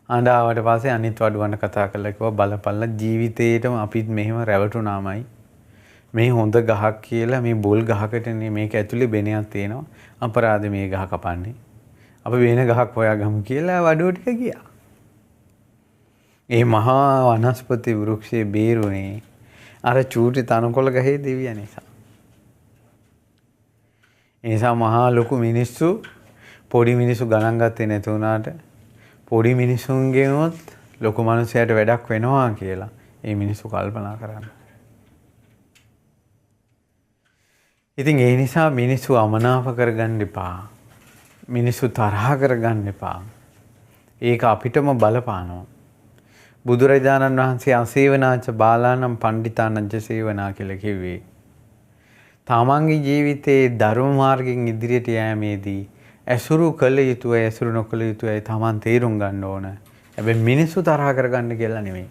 හඬ ආවට පස්සේ අනිත් වඩුවන්ට කතා කරලා කිව්වා බලපල්ලා ජීවිතේටම අපිත් මෙහෙම රැවටුනාමයි. මේ හොඳ ගහක් කියලා මේ බොල් ගහකටනේ මේක ඇතුලේ බෙනයක් තියෙනවා. අපරාධ මේ ගහ කපන්නේ. අපි වෙන ගහක් හොයාගමු කියලා වඩුව ටික ගියා. ඒ මහා වනස්පති වෘක්ෂයේ බේරුනේ අර චූටි තනකොළ ගහේ දෙවියන් නිසා. ඒ නිසා මහා ලොකු මිනිස්සු පොඩි මිනිස්සු ගණන් ගත්තේ නැති වුණාට පොඩි මිනිසුන්ගෙන්වත් ලොකු මිනිසයාට වැඩක් වෙනවා කියලා ඒ මිනිස්සු කල්පනා කරන්න. ඉතින් ඒ නිසා මිනිස්සු අමනාප කරගන්න එපා. මිනිස්සු තරහ කරගන්න එපා. ඒක අපිටම බලපානවා. බුදුරජාණන් වහන්සේ අසේවනාච බාලානම් පණ්ඩිතානංච සේවනා කියලා කිව්වේ. තමන්ගේ ජීවිතයේ ධර්ම මාර්ගයෙන් ඉදිරියට යෑමේදී ඇසුරු කළ යුතුයි ඇසුරු නොකළ යුතුයි තමන් තේරුම් ගන්න ඕන. හැබැයි මිනිස්සු තරහ කරගන්න කියලා නෙමෙයි.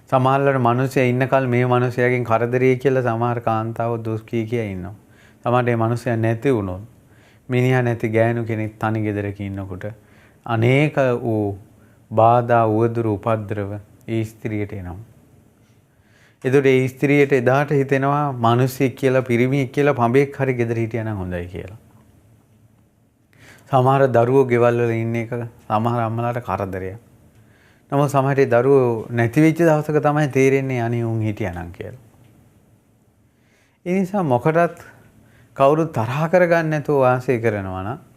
සමහරවල් මිනිස්සු ඉන්නකල් මේ මිනිසයාගෙන් කරදරේ කියලා සමහර කාන්තාව දොස් කිය ඉන්නවා. සමහරට මේ මිනිසයා නැති වුණොත් මිනිහා නැති ගෑනු කෙනෙක් තනි ගෙදරක ඉන්නකොට අනේක වූ බාධා උවදුරු උපද්‍රව ඒ ස්ත්‍රියට එනවා. එතකොට ඒ ස්ත්‍රියට එදාට හිතෙනවා මිනිස්සෙක් කියලා පිරිමියෙක් කියලා පඹෙක් හරි ගෙදර හිටියනම් හොඳයි කියලා. සමහර දරුවෝ ගෙවල් වල ඉන්න එක සමහර අම්මලාට කරදරයක්. නමුත් සමහර දරුවෝ නැති වෙච්ච දවසක තමයි තේරෙන්නේ අනේ උන් හිටියනම් කියලා. ඒ නිසා මොකටත් කවුරුත් තරහ කරගන්න නැතුව වාසය කරනවා නම්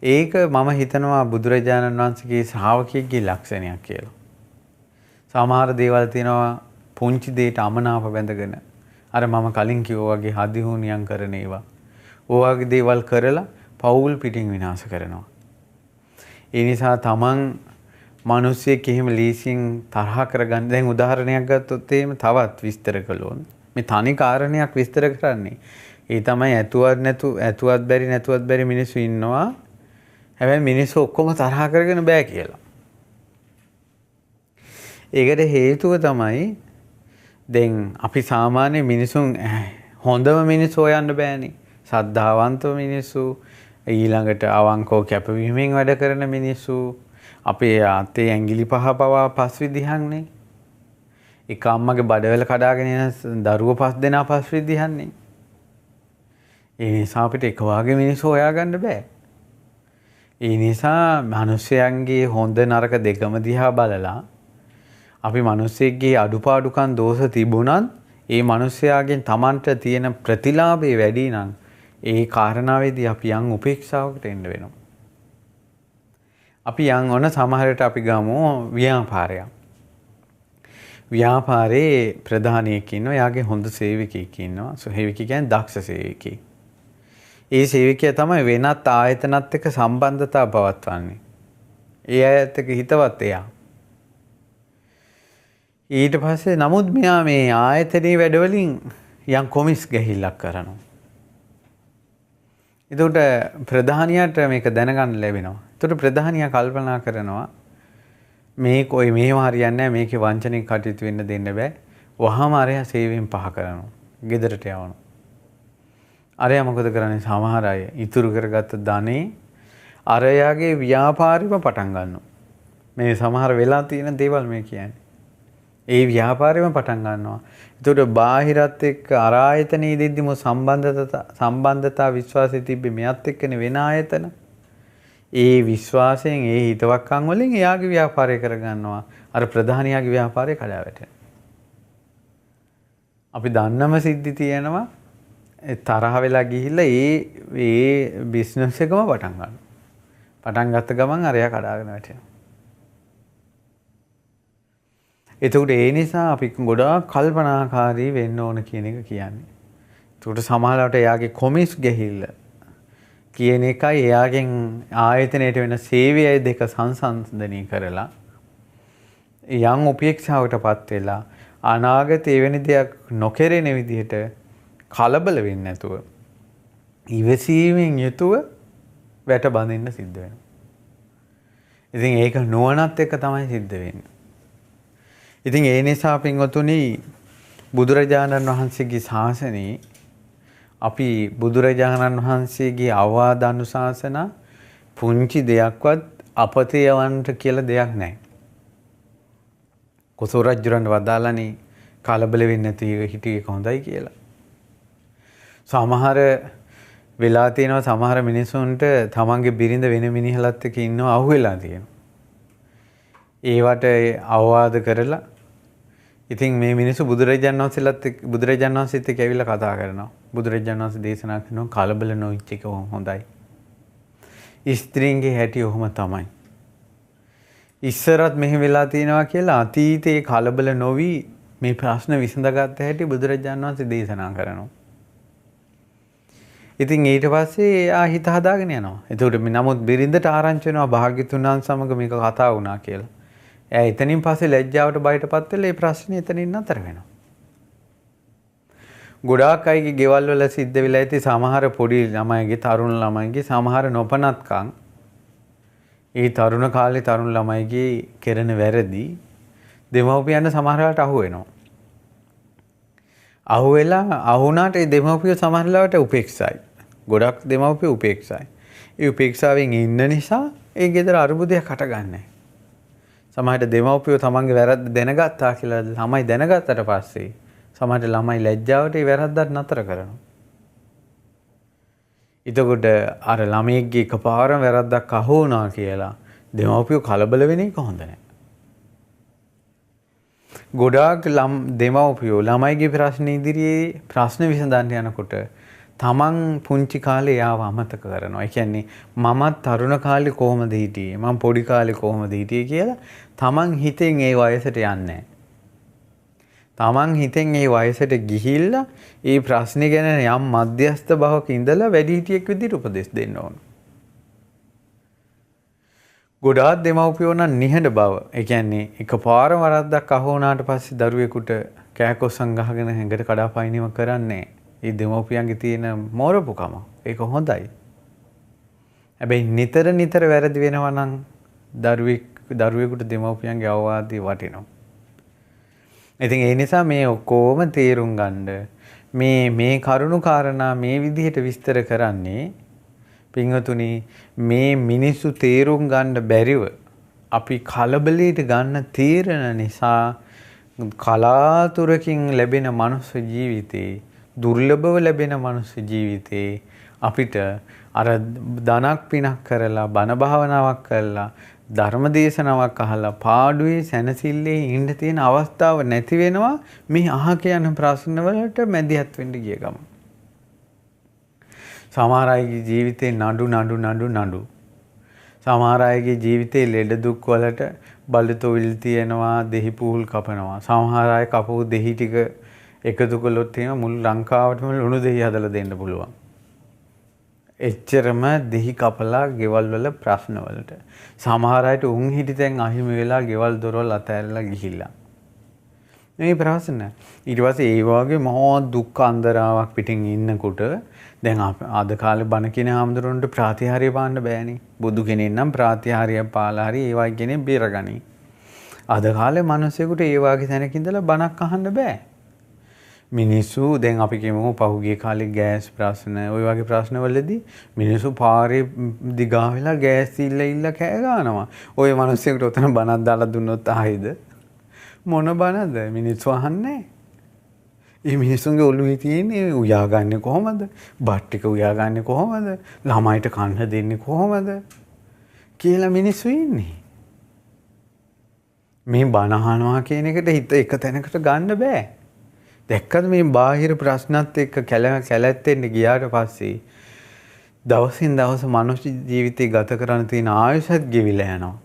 ඒක මම හිතනවා බුදුරජාණන් වහන්සේගේ ශ්‍රාවකයෙක්ගේ ලක්ෂණයක් කියලා. සමහර දේවල් තියෙනවා පුංචි දෙයට අමනාප බැඳගෙන අර මම කලින් කිව්වා වගේ හදිහුනියම් කරන ඒවා. ඔයවාගේ දේවල් කරලා පෞල් පිටින් විනාශ කරනවා. ඒ නිසා තමන් මිනිස්සෙක් එහෙම ලීසින් තරහ කරගන්න දැන් උදාහරණයක් ගත්තොත් එහෙම තවත් විස්තර කළොත් මේ තනි කාරණයක් විස්තර කරන්නේ. ඒ තමයි ඇතුවත් බැරි මිනිස්සු ඉන්නවා. හැබැයි මිනිස්සු ඔක්කොම තරහ කරගෙන බෑ කියලා. ඒකට හේතුව තමයි දැන් අපි සාමාන්‍ය මිනිසුන් හොඳම මිනිස්සු හොයන්න බෑනේ. සද්ධාවන්ත මිනිස්සු ඊළඟට අවංකව කැපවීමෙන් වැඩ කරන මිනිස්සු අපේ අතේ ඇඟිලි පහ පවා පස් විදිහන්නේ. එක අම්මගේ බඩවැල කඩාගෙන යන දරුවෝ 5 දෙනා පස් විදිහන්නේ. ඒ නිසා අපිට එක වාගේ මිනිස්සු හොයාගන්න බෑ. ඒ නිසා මිනිස්යන්ගේ හොඳ නරක දෙකම දිහා බලලා අපි මිනිස්සෙක්ගේ අඩුපාඩුකම් දෝෂ තිබුණත් ඒ මිනිස්යාගෙන් Tamanට තියෙන ප්‍රතිලාභේ වැඩි නම් ඒ කාරණාවේදී අපි යම් උපේක්ෂාවකට එන්න වෙනවා. අපි යන් ඔන්න සමහරට අපි ගමු ව්‍යාපාරයක්. ව්‍යාපාරයේ ප්‍රධානියෙක් ඉන්නවා. එයාගේ හොඳ සේවකයෙක් ඉන්නවා. සේවකයෙක් කියන්නේ දක්ෂ සේවකයෙක්. ඒ සේවකයා තමයි වෙනත් ආයතනත් එක්ක සම්බන්ධතා පවත්වන්නේ. ඒ අයත් එක්ක හිතවත් එයා. ඊට පස්සේ නමුත් මෙයා මේ ආයතනයේ වැඩවලින් යම් කොමිස් ගැහිල්ලක් කරනවා. එතකොට ප්‍රධානියාට මේක දැනගන්න ලැබෙනවා. එතකොට ප්‍රධානියා කල්පනා කරනවා මේ කොයි මෙහෙම හරියන්නේ නැහැ, මේකේ වංචනික කටයුතු වෙන්න දෙන්න බෑ. වහාම අරයා සේවයෙන් පහ කරනවා. ගෙදරට යවනවා. අරයා මොකද කරන්නේ? සමහර අය ඉතුරු කරගත්ත ධනෙ අරයාගේ ව්‍යාපාරෙම පටන් ගන්නවා. මේ සමහර වෙලා තියෙන දේවල් මේ කියන්නේ. ඒ ව්‍යාපාරෙම පටන් ගන්නවා. එතකොට බාහිරත් එක්ක අර ආයතනයේ දෙද්දිම සම්බන්ධතා විශ්වාසය තිබ්බේ මෙයත් එක්කනේ වෙන ආයතන. ඒ විශ්වාසයෙන් ඒ හිතවක්කම් වලින් එයාගේ ව්‍යාපාරය කරගන්නවා. අර ප්‍රධානියාගේ ව්‍යාපාරය කඩා වැටෙනවා. අපි දන්නම සිද්ධි තියෙනවා. තරහ වෙලා ගිහිල්ලා ඒ බිස්නස් එකම පටන් ගන්නවා. පටන් ගත්ත ගමන් අරයා කඩාගෙන වැටෙනවා. එතකොට ඒ නිසා අපි ගොඩාක් කල්පනාකාරී වෙන්න ඕන කියන එක කියන්නේ. එතකොට සමහරවිට එයාගේ කොමිස් ගහිල්ල කියන එකයි එයාගෙන් ආයතනයට වෙන සේවයයි දෙක සංසන්දනය කරලා යම් උපේක්ෂාවකටපත් වෙලා අනාගතේ එවැනි දෙයක් නොකරෙන විදිහට කලබල වෙන්නේ නැතුව ඉවසීමෙන් යුතුව වැට බඳින්න සිද්ධ වෙනවා. ඉතින් ඒක නුවණත් එක්ක තමයි සිද්ධ වෙන්නේ. ඉතින් ඒ නිසා පින්වතුනි බුදුරජාණන් වහන්සේගේ ශාසනයේ අපි බුදුරජාණන් වහන්සේගේ අවවාද අනුශාසනා පුංචි දෙයක්වත් අපතේ යවන්නට කියලා දෙයක් නැහැ. කොසල් රජුරන්ට වදාළනේ කලබල වෙන්නේ නැති හිටියේ හොඳයි කියලා. සමහර වෙලා තියෙනවා සමහර මිනිසුන්ට තමන්ගේ බිරිඳ වෙන මිනිහලත් එක්ක ඉන්නව අහුවෙලා තියෙනවා. ඒවට අවවාද කරලා ඉතින් මේ මිනිස්සු බුදුරජාණන් වහන්සේත් එක්ක ඇවිල්ලා කතා කරනවා. බුදුරජාණන් වහන්සේ දේශනා කරනවා කලබල නොවිච්ච එක හොඳයි. ස්ත්‍රීන්ගේ හැටි ඔහොම තමයි. ඉස්සරත් මෙහෙම වෙලා තියෙනවා කියලා අතීතයේ කලබල නොවි මේ ප්‍රශ්න විසඳගත්ත හැටි බුදුරජාණන් වහන්සේ දේශනා කරනවා. ඉතින් ඊට පස්සේ ආ හිත හදාගෙන යනවා. එතකොට නමුත් බිරිඳට ආරංචි වෙනවා භාග්‍යතුන් වහන්සේ සමග මේක කතා වුණා කියලා. එයා එතනින් පස්සේ ලැජ්ජාවට බයටපත් වෙලා ඒ ප්‍රශ්නේ එතනින් නතර වෙනවා. ගොඩාක් අයගේ ගෙවල් වල සිද්ධ වෙලා ඇති සමහර පොඩි ළමයිගේ තරුණ ළමයිගේ සමහර නොපනත්කම් ඒ තරුණ කාලේ තරුණ ළමයිගේ කරන වැරදි දෙමව්පියන්ට සමහර වෙලාවට අහු වෙනවා. අහු වෙලා අහුණාට ඒ දෙමව්පිය සමහර වෙලාවට උපේක්ෂයි. ගොඩක් දෙමව්පිය උපේක්ෂයි. ඒ උපේක්ෂාවෙන් ඉන්න නිසා ඒ ගෙදර අරුබුදයක් හටගන්නේ. සමහරට දෙමව්පියෝ තමන්ගේ වැරද්ද දැනගත්තා කියලා ළමයි දැනගත්තට පස්සේ සමහරට ළමයි ලැජ්ජාවට ඒ වැරද්දත් නතර කරනවා. එතකොට අර ළමයෙක්ගේ එකපාරම වැරද්දක් අහු වුණා කියලා දෙමව්පියෝ කලබල වෙන එක හොඳ නැහැ. ගොඩාක් දෙමව්පියෝ ළමයිගේ ප්‍රශ්න ඉදිරියේ ප්‍රශ්න විසඳන්න යනකොට තමන් පුංචි කාලේ යාව අමතක කරනවා. ඒ කියන්නේ මමත් තරුණ කාලේ කොහොමද හිටියේ? මම පොඩි කාලේ කොහොමද හිටියේ කියලා තමන් හිතෙන් ඒ වයසට යන්නේ. තමන් හිතෙන් ඒ වයසට ගිහිල්ලා ඒ ප්‍රශ්නේ ගැන යම් මධ්‍යස්ථ භාවක ඉඳලා වැඩිහිටියෙක් විදිහට උපදෙස් දෙන්න ඕන. ගොඩාක් දෙමව්පියෝ නම් නිහඬ බව. ඒ කියන්නේ එකපාර වරද්දක් අහු වුණාට පස්සේ දරුවෙකුට කෑකොස්සන් ගහගෙන හැඟට කඩාපනිනව කරන්නේ. ඒ දෙමව්පියන්ගේ තියෙන මෝරපුකම. ඒක හොඳයි. හැබැයි නිතර වැරදි වෙනවා නම් දරුවෙකුට දෙමව්පියන්ගේ අවවාදය වටිනවා. ඉතින් ඒ නිසා මේ ඔක්කොම තේරුම් ගන්න මේ කරුණු කාරණා මේ විදිහට විස්තර කරන්නේ පින්වතුනි මේ මිනිස්සු තේරුම් ගන්න බැරිව අපි කලබලයට ගන්න තීරණ නිසා කලාතුරකින් ලැබෙන මනුස්ස ජීවිතේ දුර්ලභව ලැබෙන මනුස්ස ජීවිතේ අපිට අර ධනක් පිනක් කරලා බණ භාවනාවක් කරලා ධර්ම දේශනාවක් අහලා පාඩුවේ සැනසille ඉන්න තියෙන අවස්ථාව නැති වෙනවා මේ අහක යන ප්‍රශ්න වලට මැදිහත් වෙන්න ගිය ගම. සමහර අයගේ ජීවිතේ නඩු සමහර අයගේ ජීවිතේ ලෙඩ දුක් වලට බලතොවිල් තියෙනවා, දෙහි පුහුල් කපනවා. සමහර අය කපපු දෙහි ටික එකතු කළොත් එහෙම මුළු ලංකාවටම ලුණු දෙහි හදලා දෙන්න පුළුවන්. එච්චරම දෙහි කපලා ගෙවල් වල ප්‍රශ්න වලට. සමහර අයට උන් හිටි තැන් අහිමි වෙලා ගෙවල් දොරවල් අතහැරලා ගිහිල්ලා. මේ ප්‍රශ්න. ඊට පස්සේ ඒ වගේ මහා දුක් අන්දරාවක් පිටින් ඉන්නකොට දැන් අද කාලේ බණ කියන ආම්දුරන්ට ප්‍රාතිහාර්ය පාන්න බෑනේ. බුදු කෙනෙක් නම් ප්‍රාතිහාර්ය පාලා හරි ඒ වගේ කෙනෙක් බේරගනි. අද කාලේ මිනිස්සුන්ට ඒ වගේ තැනක ඉඳලා බණක් අහන්න බෑ. මිනිස්සු දැන් අපි කියමු පහුගිය කාලේ ගෑස් ප්‍රශ්න ওই වගේ ප්‍රශ්න වලදී මිනිස්සු පාරේ දිගා වෙලා ගෑස් ඉල්ල කෑ ගන්නවා. ওই මිනිස්සුන්ට උතන බණක් දාලා දුන්නොත් ආයිද මොන බණද මිනිස්සු අහන්නේ? මේ මිනිස්සුන්ගේ ඔළුවේ තියෙන්නේ උයාගන්නේ කොහොමද? බත් ටික උයාගන්නේ කොහොමද? ළමයිට කන්න දෙන්නේ කොහොමද? කියලා මිනිස්සු ඉන්නේ. මේ බණ අහනවා කියන එකට හිත එක තැනකට ගන්න බෑ. දැක්කද මේ බාහිර ප්‍රශ්නත් එක්ක කැලැත්තෙන්න ගියාට පස්සේ දවසින් දවස මනුෂ්‍ය ජීවිතේ ගත කරන්න තියෙන ආයුෂත් ගෙවිලා යනවා.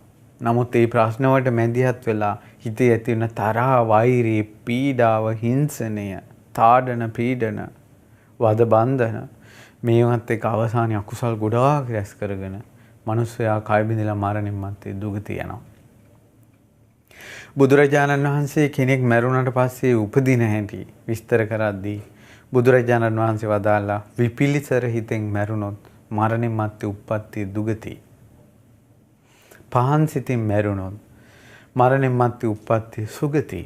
නමුත් මේ ප්‍රශ්න වලට මැදිහත් වෙලා හිතේ ඇති වෙන තරහ, වෛරය, පීඩාව, හිංසනය, තාඩන, පීඩන, වද බන්ධන මේවත් එක්ක අවසානයේ අකුසල් ගොඩාක් රැස් කරගෙන මනුස්සයා කය බිඳලා මරණින් මත්තේ දුගතිය යනවා. බුදුරජාණන් වහන්සේ කෙනෙක් මැරුණාට පස්සේ උපදින හැටි විස්තර කරද්දී බුදුරජාණන් වහන්සේ වදාළා විපිලිසර හිතෙන් මැරුණොත් මරණින් මත්තේ උප්පත්ති දුගති. පහන් සිතින් මැරුණොත් මරණින් මත්තේ උප්පත්ති සුගති.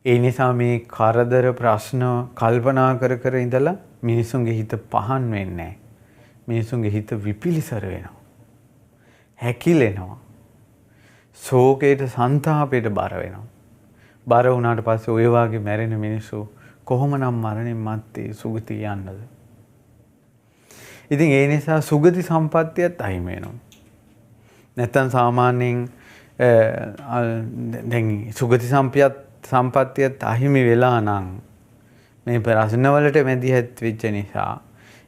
ඒ නිසා මේ කරදර ප්‍රශ්න කල්පනා කර කර ඉඳලා මිනිසුන්ගේ හිත පහන් වෙන්නේ නැහැ. මිනිසුන්ගේ හිත විපිලිසර වෙනවා. හැකිලෙනවා. ශෝකයට සංතාපයට බර වෙනවා. බර වුණාට පස්සේ ඔය වාගේ මැරෙන මිනිස්සු කොහොමනම් මරණින් මත්තේ සුගතිය යන්නද? ඉතින් ඒ නිසා සුගති සම්පත්තියත් අහිමි වෙනවා. නැත්තම් සාමාන්‍යයෙන් දැන් සුගති සම්පත්තියත් අහිමි වෙලා නම් මේ ප්‍රශ්න වලට මැදිහත් වෙච්ච නිසා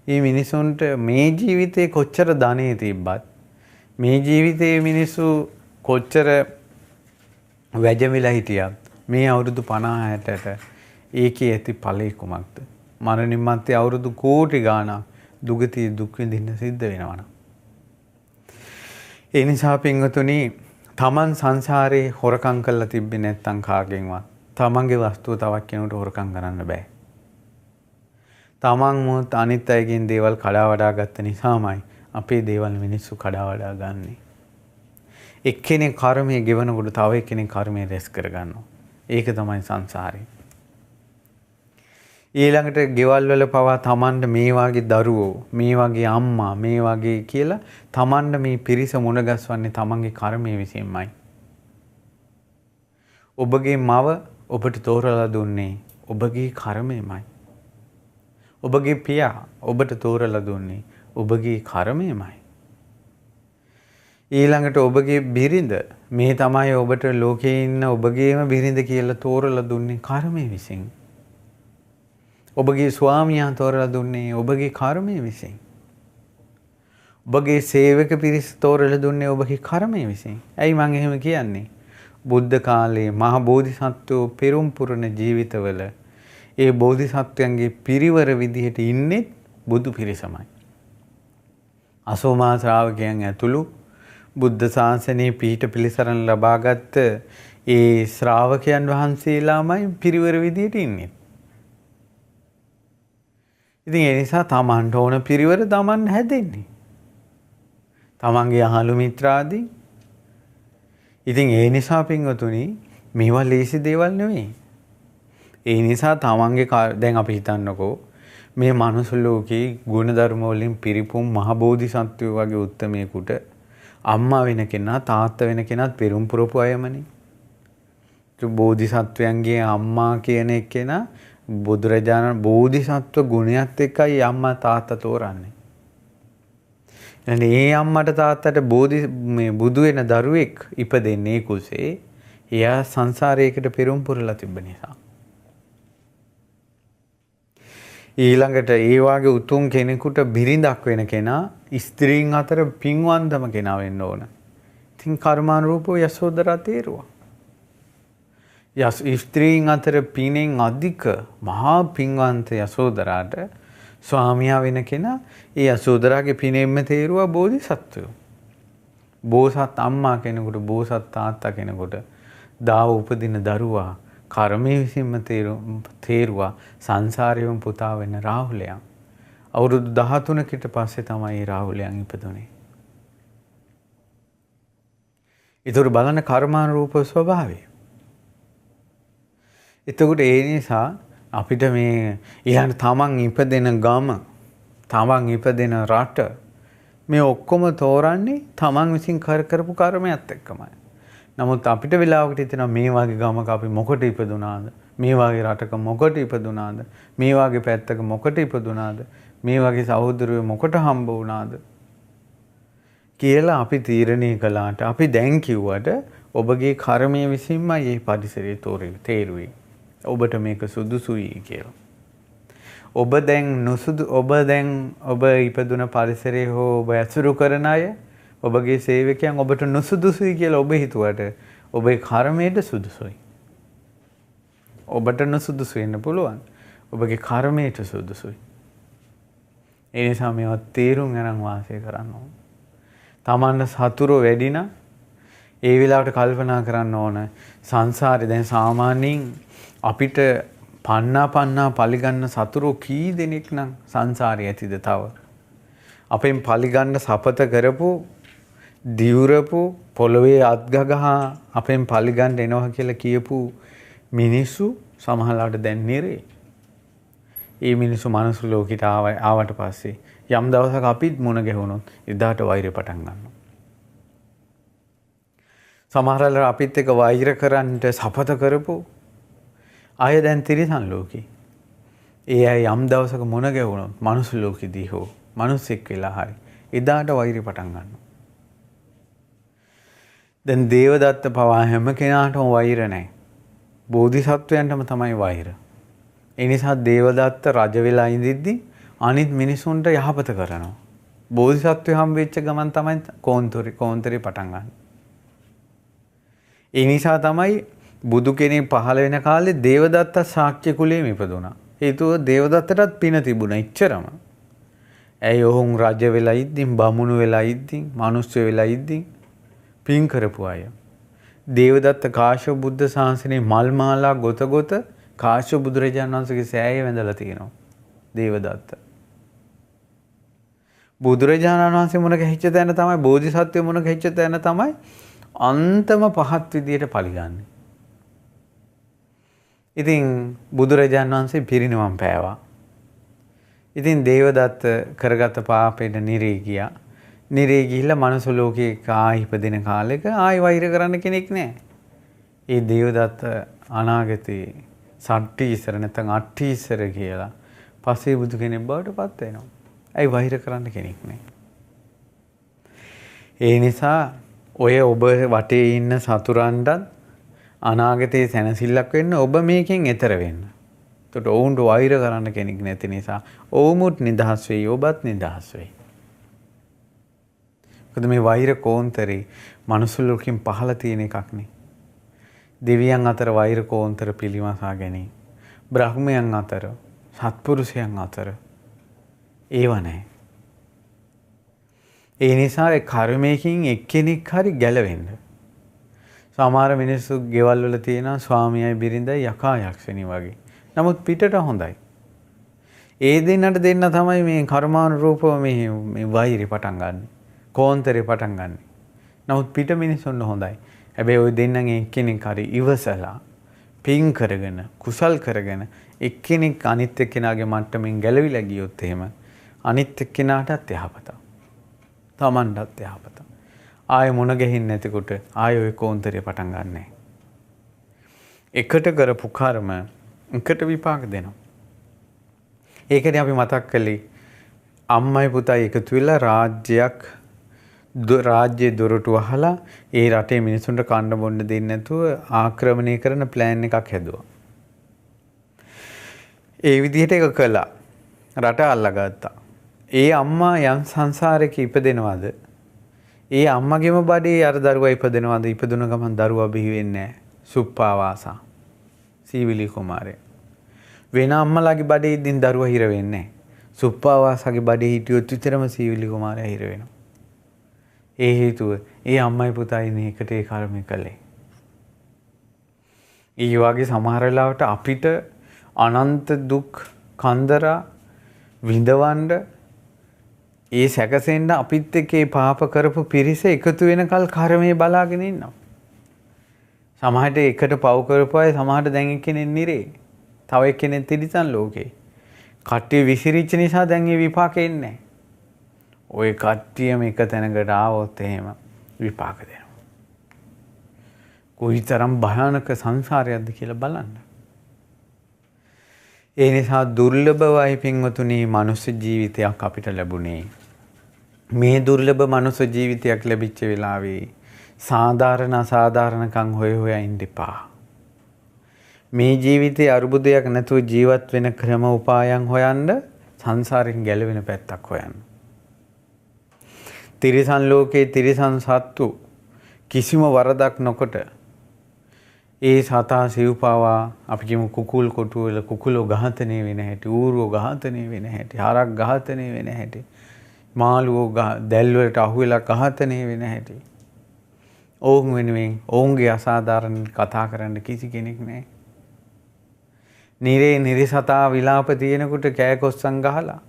මේ මිනිසුන්ට මේ ජීවිතේ කොච්චර ධනෙ තිබ්බත් මේ ජීවිතේ මිනිස්සු කොච්චර වැජමිලා හිටියත් මේ අවුරුදු 50-60ට ඒකේ ඇති ඵලෙ කුමක්ද? මරණින් මත්තේ අවුරුදු කෝටි ගාණක් දුගතිය දුක් විඳින්න සිද්ධ වෙනවා. ඒ නිසා පින්වතුනි තමන් සංසාරේ හොරකම් කරලා තිබ්බේ නැත්නම් කාගෙන්වත් තමන්ගේ වස්තුව තවත් කෙනෙකුට හොරකම් කරන්න බෑ. තමන් මොහොත අනිත් අයගෙන් දේවල් කඩා වඩා ගත්ත නිසාමයි අපේ දේවල් මිනිස්සු කඩා වඩා ගන්නේ. එක්කෙනෙක් කර්මය ගෙවනකොට තව එක්කෙනෙක් කර්මය රැස් කරගන්නවා. ඒක තමයි සංසාරේ. ඊළඟට ගෙවල් වල පවා තමන්ට මේ වගේ දරුවෝ, මේ වගේ අම්මා, මේ වගේ කියලා තමන්ට මේ පිරිස මුණ ගැස්වන්නේ තමන්ගේ කර්මය විසින්මයි. ඔබගේ මව ඔබට තෝරලා දුන්නේ ඔබගේ කර්මයමයි. ඔබගේ පියා ඔබට තෝරලා දුන්නේ ඔබගේ කර්මයමයි. ඊළඟට ඔබගේ බිරිඳ මේ තමයි ඔබට ලෝකේ ඉන්න ඔබගේම බිරිඳ කියලා තෝරලා දුන්නේ කර්මය විසින්. ඔබගේ ස්වාමියා තෝරලා දුන්නේ ඔබගේ කර්මය විසින්. ඔබගේ සේවක පිරිස තෝරලා දුන්නේ ඔබගේ කර්මය විසින්. ඇයි මම එහෙම කියන්නේ? බුද්ධ කාලේ මහා බෝධිසත්වෝ පෙරම් පුරන ජීවිතවල ඒ බෝධිසත්වයන්ගේ පිරිවර විදිහට ඉන්නේ බුදු පිරිසමයි. අසෝමා ශ්‍රාවකයන් ඇතුළු බුද්ධ ශාසනයේ පීඨ පිළිසරණ ලබාගත් ඒ ශ්‍රාවකයන් වහන්සේලාමයි පිරිවර විදියට ඉන්නේ. ඉතින් ඒ නිසා තමන්ට ඕන පිරිවර තමන් හැදෙන්නේ. තමන්ගේ අහලු මිත්‍රාදී. ඉතින් ඒ නිසා පින්වතුනි මේවා ලේසි දේවල් නෙවෙයි. ඒ නිසා තමන්ගේ දැන් අපි හිතන්නකෝ මේ මනුස්ස ලෝකේ ගුණධර්ම වලින් පිරිපුන් මහ බෝධිසත්වයෝ වගේ උත්තමයෙකුට අම්මා වෙන කෙනා තාත්තා වෙන කෙනාත් පෙරම් පුරපු අයමනේ. බෝධිසත්වයන්ගේ අම්මා කියන එක්කෙනා බුදුරජාණන් බෝධිසත්ව ගුණයත් එක්කයි අම්මා තාත්තා තෝරන්නේ. ඒ අම්මට තාත්තට බුදු වෙන දරුවෙක් ඉපදෙන්නේ කුසේ එයා සංසාරයකට පෙරම් පුරලා තිබ්බ නිසා. ඊළඟට ඒ වාගේ උතුම් කෙනෙකුට බිරිඳක් වෙන කෙනා ස්ත්‍රීන් අතර පින්වන්තම කෙනා වෙන්න ඕන. ඉතින් කර්මානුරූපව යසෝදරා තේරුවා. ස්ත්‍රීන් අතර පිනෙන් අධික මහා පින්වන්ත යසෝදරාට ස්වාමියා වෙන කෙනා ඒ යසෝදරාගේ පිනෙන්ම තේරුවා බෝධිසත්වයෝ. බෝසත් අම්මා කෙනෙකුට බෝසත් තාත්තා කෙනෙකුට දාව උපදින දරුවා කර්මයේ විසින්ම තේරුවා සංසාරයේම පුතා වෙන රාහුලයන්. අවුරුදු 13කට පස්සේ තමයි රාහුලයන් ඉපදුනේ. ඒතර බලන කර්මානුරූප ස්වභාවය. එතකොට ඒ නිසා අපිට මේ ඊළඟ තමන් ඉපදෙන ගම, තමන් ඉපදෙන රට මේ ඔක්කොම තෝරන්නේ තමන් විසින් කරපු කර්මයක් එක්කමයි. නමුත් අපිට වෙලාවකට හිතෙනවා මේ වගේ ගමක අපි මොකට ඉපදුනාද? මේ වගේ රටක මොකට ඉපදුනාද? මේ වගේ පැත්තක මොකට ඉපදුනාද? මේ වගේ සහෝදරයෝ මොකට හම්බ වුණාද? කියලා අපි තීරණය කළාට අපි දැන් කිව්වට ඔබගේ කර්මයේ විසින්මයි මේ පරිසරය තේරුවේ. ඔබට මේක සුදුසුයි කියලා. ඔබ ඉපදුන පරිසරයේ හෝ ඔබ ඇසුරු කරන අය ඔබගේ සේවකයන් ඔබට නුසුදුසුයි කියලා ඔබ හිතුවට ඔබේ කර්මයට සුදුසුයි. ඔබට නුසුදුසු වෙන්න පුළුවන්. ඔබගේ කර්මයට සුදුසුයි. ඒ නිසා මේවා තේරුම් අරන් වාසය කරන්න ඕන. තමන්ට සතුරු වැඩි නම් ඒ වෙලාවට කල්පනා කරන්න ඕන සංසාරේ දැන් සාමාන්‍යයෙන් අපිට පන්නා පලිගන්න සතුරු කී දෙනෙක් නම් සංසාරේ ඇතිද තව? අපෙන් පලිගන්න සපත කරපු දිවුරපු පොළවේ අත්ගගහා අපෙන් පලිගන්න එනවා කියලා කියපු මිනිස්සු සමහරවිට දැන් නිරේ. ඒ මිනිස්සු මනුස්ස ලෝකෙට ආවට පස්සේ යම් දවසක අපිත් මුණ ගැහුණොත් එදාට වෛරය පටන් ගන්නවා. සමහරවල් අපිත් එක්ක වෛර කරන්නට සපත කරපු අය දැන් තිරිසන් ලෝකේ. ඒ අය යම් දවසක මුණ ගැහුණොත් මනුස්ස ලෝකෙදී හෝ මිනිස්සෙක් වෙලා හරි එදාට වෛරය පටන් ගන්නවා. දැන් දේවදත්ත පවා හැම කෙනාටම වෛර නැහැ. බෝධිසත්වයන්ටම තමයි වෛර. ඒ නිසා දේවදත්ත රජ වෙලා ඉඳිද්දි අනිත් මිනිසුන්ට යහපත කරනවා. බෝධිසත්වය හම් වෙච්ච ගමන් තමයි කෝන්තරේ පටන් ගන්න. ඒ නිසා තමයි බුදු කෙනෙක් පහළ වෙන කාලේ දේවදත්ත ශාක්‍ය කුලයේම ඉපදුණා. හේතුව දේවදත්තටත් පින තිබුණා ඉච්චරම. ඇයි ඔවුන් රජ වෙලා ඉද්දින් බමුණු වෙලා ඉද්දින් මිනිස්සු වෙලා ඉද්දින් පින් කරපු අය. දේවදත්ත කාශ්‍යප බුද්ධ ශාසනයේ මල් මාලා ගොත කාශ්‍යප බුදුරජාණන් වහන්සේගේ සෑය වැඳලා තියෙනවා. දේවදත්ත. බුදුරජාණන් වහන්සේ මුණ ගැහිච්ච තැන තමයි බෝධිසත්වය මුණ ගැහිච්ච තැන තමයි අන්තම පහත් විදියට පරිගන්නේ. ඉතින් බුදුරජාණන් වහන්සේ පිරිනිවන් පෑවා. ඉතින් දේවදත්ත කරගත්ත පාපයට නිරේ ගියා. නිරේ ගිහිල්ලා මනුස්ස ලෝකේ ආයි ඉපදෙන කාලෙක ආයි වෛර කරන්න කෙනෙක් නැහැ. ඒ දේවදත්ත අනාගතේ සට්ටීසර නැත්නම් අට්ටීසර කියලා පස්සේ බුදු කෙනෙක් බවට පත් වෙනවා. ඇයි වෛර කරන්න කෙනෙක් නැහැ. ඒ නිසා ඔය ඔබ වටේ ඉන්න සතුරන්ටත් අනාගතයේ සැනසෙල්ලක් වෙන්න ඔබ මේකෙන් එතර වෙන්න. එතකොට ඔවුන්ට වෛර කරන්න කෙනෙක් නැති නිසා ඔවුමුත් නිදහස් වෙයි ඔබත් නිදහස් වෙයි. මොකද මේ වෛර කෝන්තරේ මනුස්ස ලෝකෙන් පහළ තියෙන එකක් නේ. දෙවියන් අතර වෛර කෝන්තර පිළිමසා ගැනීම. බ්‍රහ්මයන් අතර, සත්පුරුෂයන් අතර ඒව නැහැ. ඒ නිසා ඒ කර්මයකින් එක්කෙනෙක් හරි ගැලවෙන්න. සමහර මිනිස්සු ගෙවල් වල තියෙන ස්වාමියායි බිරිඳයි යකා යක්ෂණි වගේ. නමුත් පිටට හොඳයි. ඒ දෙන්නට දෙන්න තමයි මේ කර්මානුරූපව මේ වෛරය පටන් ගන්න. කෝන්තරේ පටන් ගන්න. නමුත් පිට මිනිස්සුන්ට හොඳයි. හැබැයි ওই දෙන්නගෙන් එක්කෙනෙක් හරි ඉවසලා පින් කරගෙන කුසල් කරගෙන එක්කෙනෙක් අනිත් එක්කෙනාගේ මට්ටමින් ගැලවිලා ගියොත් එහෙම අනිත් එක්කෙනාටත් යහපත. තමන්ටත් යහපත. ආයෙ මුණ ගැහින්නේ නැතිකොට ආයෙ ওই කෝන්තරේ පටන් ගන්නෑ. එකට කරපු කර්ම එකට විපාක දෙනවා. ඒකනේ අපි මතක් කළේ අම්මයි පුතයි එකතු වෙලා රාජ්‍ය දොරටු වහලා ඒ රටේ මිනිසුන්ට කන්න බොන්න දෙන්නේ නැතුව ආක්‍රමණය කරන ප්ලෑන් එකක් හැදුවා. ඒ විදිහට ඒක කළා. රට අල්ලගත්තා. ඒ අම්මා යම් සංසාරයක ඉපදෙනවද? ඒ අම්මගේම බඩේ අර දරුවා ඉපදෙනවද? ඉපදුන ගමන් දරුවා බිහි වෙන්නේ නැහැ. සුප්පාවාසා සීවිලි කුමාරයා. වෙන අම්මලාගේ බඩේ ඉඳින් දරුවා හිර වෙන්නේ නැහැ. සුප්පාවාසගේ බඩේ හිටියොත් විතරම සීවිලි කුමාරයා හිර වෙනවා. ඒ හේතුව ඒ අම්මයි පුතයි නේ එකට ඒ කර්මය කළේ. ඒ වගේ සමහර වෙලාවට අපිට අනන්ත දුක් කන්දරා විඳවන්න ඒ සැකසෙන්න අපිත් එක්ක ඒ පාප කරපු පිරිස එකතු වෙනකල් කර්මයේ බලාගෙන ඉන්නවා. සමහරට එකට පව් කරපු අය සමහරට දැන් එක්කෙනෙක් නිරේ. තව එක්කෙනෙක් තිරිසන් ලෝකේ. කට්ටිය විසිරිච්ච නිසා දැන් ඒ විපාකෙ එන්නේ. ඔය කට්ටියම එක තැනකට ආවොත් එහෙම විපාක දෙනවා. කොයිතරම් භයානක සංසාරයක්ද කියලා බලන්න. ඒ නිසා දුර්ලභවයි පින්වතුනි මනුස්ස ජීවිතයක් අපිට ලැබුණේ. මේ දුර්ලභ මනුස්ස ජීවිතයක් ලැබිච්ච වෙලාවේ සාධාරණ අසාධාරණකම් හොය හොයා ඉන්න එපා. මේ ජීවිතේ අරුබුදයක් නැතුව ජීවත් වෙන ක්‍රම උපායන් හොයන්න සංසාරයෙන් ගැලවෙන පැත්තක් හොයන්න. තිරිසන් ලෝකේ තිරිසන් සත්තු කිසිම වරදක් නොකොට ඒ සතා සිව්පාවා අපි කියමු කුකුල් කොටුවල කුකුලෝ ඝාතනය වෙන හැටි, ඌරුවෝ ඝාතනය වෙන හැටි, හරක් ඝාතනය වෙන හැටි, මාළුවෝ දැල් වලට අහු වෙලා ඝාතනය වෙන හැටි. ඔවුන් වෙනුවෙන් ඔවුන්ගේ අසාධාරණ කතා කරන්න කිසි කෙනෙක් නැහැ. නිරේ නිරිසතා විලාප තියෙනකොට කෑකොස්සන් ගහලා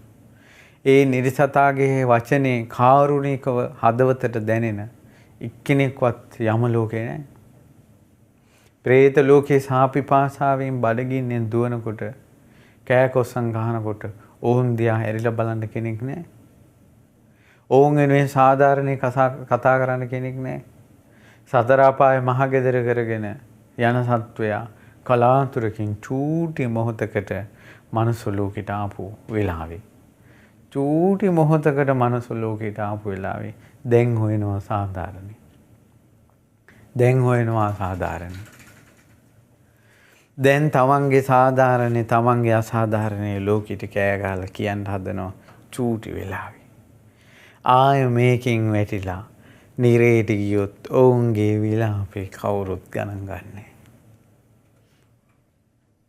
ඒ නිරිසතාගේ වචනේ කාරුණිකව හදවතට දැනෙන එක්කෙනෙක්වත් යම ලෝකේ නැහැ. ප්‍රේත ලෝකේ සාපිපාසාවෙන් බඩගින්නෙන් දුවනකොට කෑකොස්සන් ගහනකොට ඔවුන් දිහා හැරිලා බලන්න කෙනෙක් නැහැ. ඔවුන් වෙනුවෙන් සාධාරණේ කතා කරන්න කෙනෙක් නැහැ. සතර අපායේ මහගෙදර කරගෙන යන සත්වයා කලාතුරකින් චූටි මොහොතකට මනුස්ස ලෝකෙට ආපු වෙලාවේ චූටි මොහොතකට මනුස්ස ලෝකෙට ආපු වෙලාවේ දැන් හොයනවා සාධාරණේ. දැන් හොයනවා සාධාරණේ. දැන් තමන්ගේ සාධාරණේ තමන්ගේ අසාධාරණේ ලෝකෙට කෑ ගහලා කියන්න හදනවා චූටි වෙලාවේ. ආය මේකෙන් වැටිලා නිරේට ගියොත් ඔවුන්ගේ විලාපේ කවුරුත් ගණන් ගන්නෑ.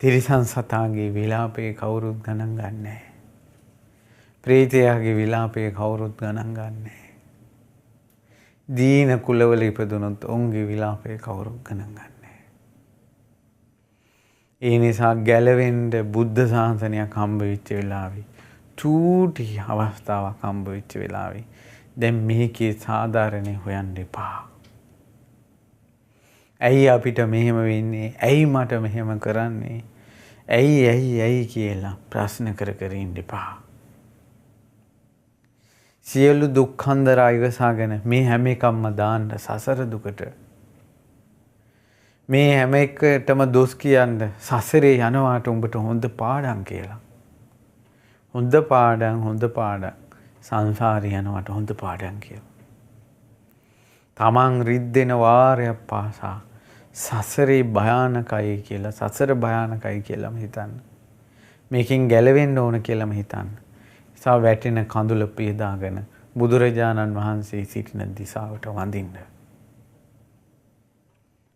තිරිසන් සතාගේ විලාපේ කවුරුත් ගණන් ගන්නෑ. ප්‍රේතයාගේ විලාපේ කවුරුත් ගණන් ගන්නෑ. දීන කුලවල ඉපදුනොත් ඔවුන්ගේ විලාපේ කවුරුත් ගණන් ගන්නෑ. ඒ නිසා ගැලවෙන්න බුද්ධ ශාසනයක් හම්බ වෙච්ච වෙලාවේ චූටි අවස්ථාවක් හම්බ වෙච්ච වෙලාවේ දැන් මේකේ සාධාරණේ හොයන්න එපා. ඇයි අපිට මෙහෙම වෙන්නේ? ඇයි මට මෙහෙම කරන්නේ? ඇයි කියලා ප්‍රශ්න කර කර ඉන්න එපා. සියලු දුක්ඛන්දරා ඉවසාගෙන මේ හැම එකක්ම දාන්න සසර දුකට. මේ හැම එකටම දොස් කියන්න සසරේ යනවාට උඹට හොඳ පාඩම් කියලා. හොඳ පාඩම් සංසාරේ යනවාට හොඳ පාඩම් කියලා. තමන් රිද්දෙන වාරයක් පාසා සසරේ භයානකයි කියලා සසර භයානකයි කියලාම හිතන්න. මේකෙන් ගැලවෙන්න ඕන කියලාම හිතන්න. සා වැටෙන කඳුල පියදාගෙන බුදුරජාණන් වහන්සේ සිටින දිශාවට වඳින්න.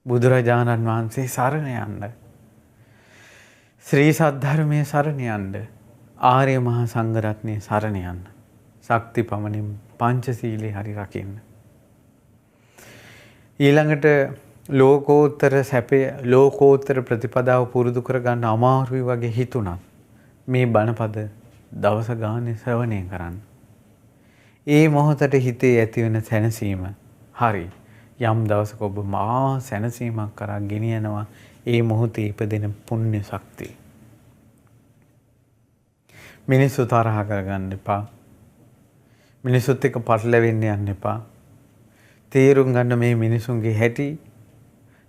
බුදුරජාණන් වහන්සේ සරණ යන්න. ශ්‍රී සද්ධර්මයේ සරණ යන්න. ආර්ය මහා සංඝරත්නයේ සරණ යන්න. ශක්ති පමණින් පංචශීලයේ හරි රකින්න. ඊළඟට ලෝකෝත්තර සැපේ ලෝකෝත්තර ප්‍රතිපදාව පුරුදු කරගන්න අමාරුයි වගේ හිතුණා. මේ බණපද දවස ගානේ ශ්‍රවණය කරන්න. ඒ මොහොතට හිතේ ඇතිවෙන සැනසීම හරි. යම් දවසක ඔබ මහා සැනසීමක් කරා ගෙනියනවා ඒ මොහොතේ ඉපදෙන පුණ්‍ය ශක්තිය. මිනිස්සු තරහ කරගන්න එපා. මිනිස්සුත් එක්ක පටලැවෙන්න යන්න එපා. තේරුම් ගන්න මේ මිනිසුන්ගේ හැටි,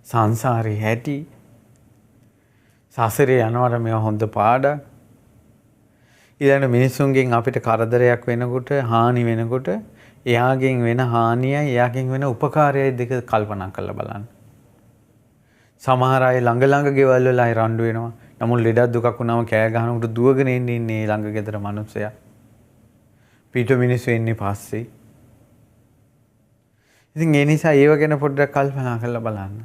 සංසාරේ හැටි, සසරේ යනවට මේ හොඳ පාඩම්. ඊළඟ මිනිසුන්ගෙන් අපිට කරදරයක් වෙනකොට, හානි වෙනකොට එයාගෙන් වෙන හානියයි එයාගෙන් වෙන උපකාරයයි දෙක කල්පනා කරලා බලන්න. සමහර අය ළඟ ගෙවල් වල අය රණ්ඩු වෙනවා. නමුත් ලෙඩක් දුකක් වුණාම කෑ ගහනකොට දුවගෙන ඉන්නේ ළඟ ගෙදර මිනිස්සයා. පිට මිනිස්සු එන්නේ පස්සේ. ඉතින් ඒ නිසා ඒව ගැන පොඩ්ඩක් කල්පනා කරලා බලන්න.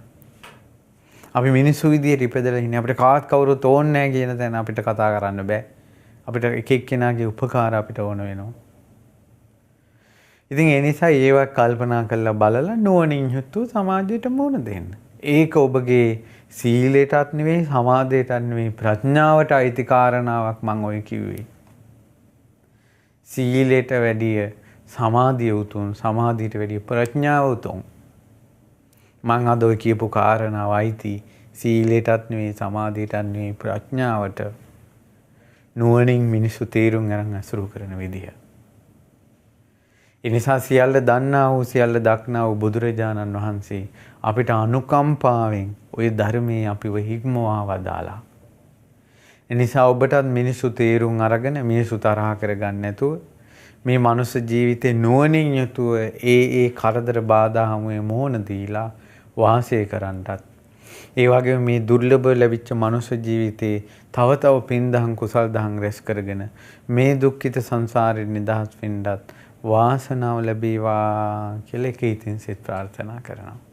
අපි මිනිස්සු විදියට ඉපදලා ඉන්නේ. අපිට කාත් කවුරුත් ඕනේ නැහැ කියන තැන අපිට කතා කරන්න බෑ. අපිට එක එක්කෙනාගේ උපකාර අපිට ඕන වෙනවා. ඉතින් ඒ නිසා ඒවත් කල්පනා කරලා බලලා නුවණින් යුතුව සමාජයට මුහුණ දෙන්න. ඒක ඔබගේ සීලයටත් නෙවෙයි සමාධියටත් නෙවෙයි ප්‍රඥාවට අයිති කාරණාවක් මම ඔය කිව්වේ. සීලයට වැඩිය සමාධිය උතුම් සමාධියට වැඩිය ප්‍රඥාව උතුම්. මම අද ඔය කියපු කාරණාව අයිති සීලයටත් නෙවෙයි සමාධියටත් නෙවෙයි ප්‍රඥාවට නුවණින් මිනිස්සු තීරුම් අරන් අසුරු කරන විදිය. ඒ නිසා සියල්ල දන්නා වූ සියල්ල දක්නා වූ බුදුරජාණන් වහන්සේ අපිට අනුකම්පාවෙන් ওই ධර්මයේ අපිව හික්මවා වදාලා. ඒ නිසා ඔබටත් මිනිස්සු තීරුම් අරගෙන මිනිස්සු තරහ කරගන්න නැතුව මේ මනුස්ස ජීවිතේ නුවණින් යුතුව ඒ කරදර බාධා හැමුවේ මොහොන දීලා වාසය කරන්නටත් ඒ වගේම මේ දුර්ලභ ලැබිච්ච මනුස්ස ජීවිතේ තව තව පින් දහම් කුසල් දහම් රැස් කරගෙන මේ දුක්ඛිත සංසාරේ නිදහස් වෙන්නත් වාසනාව ලැබේවා කියලා එක ඉතින් සිත ප්‍රාර්ථනා කරනවා.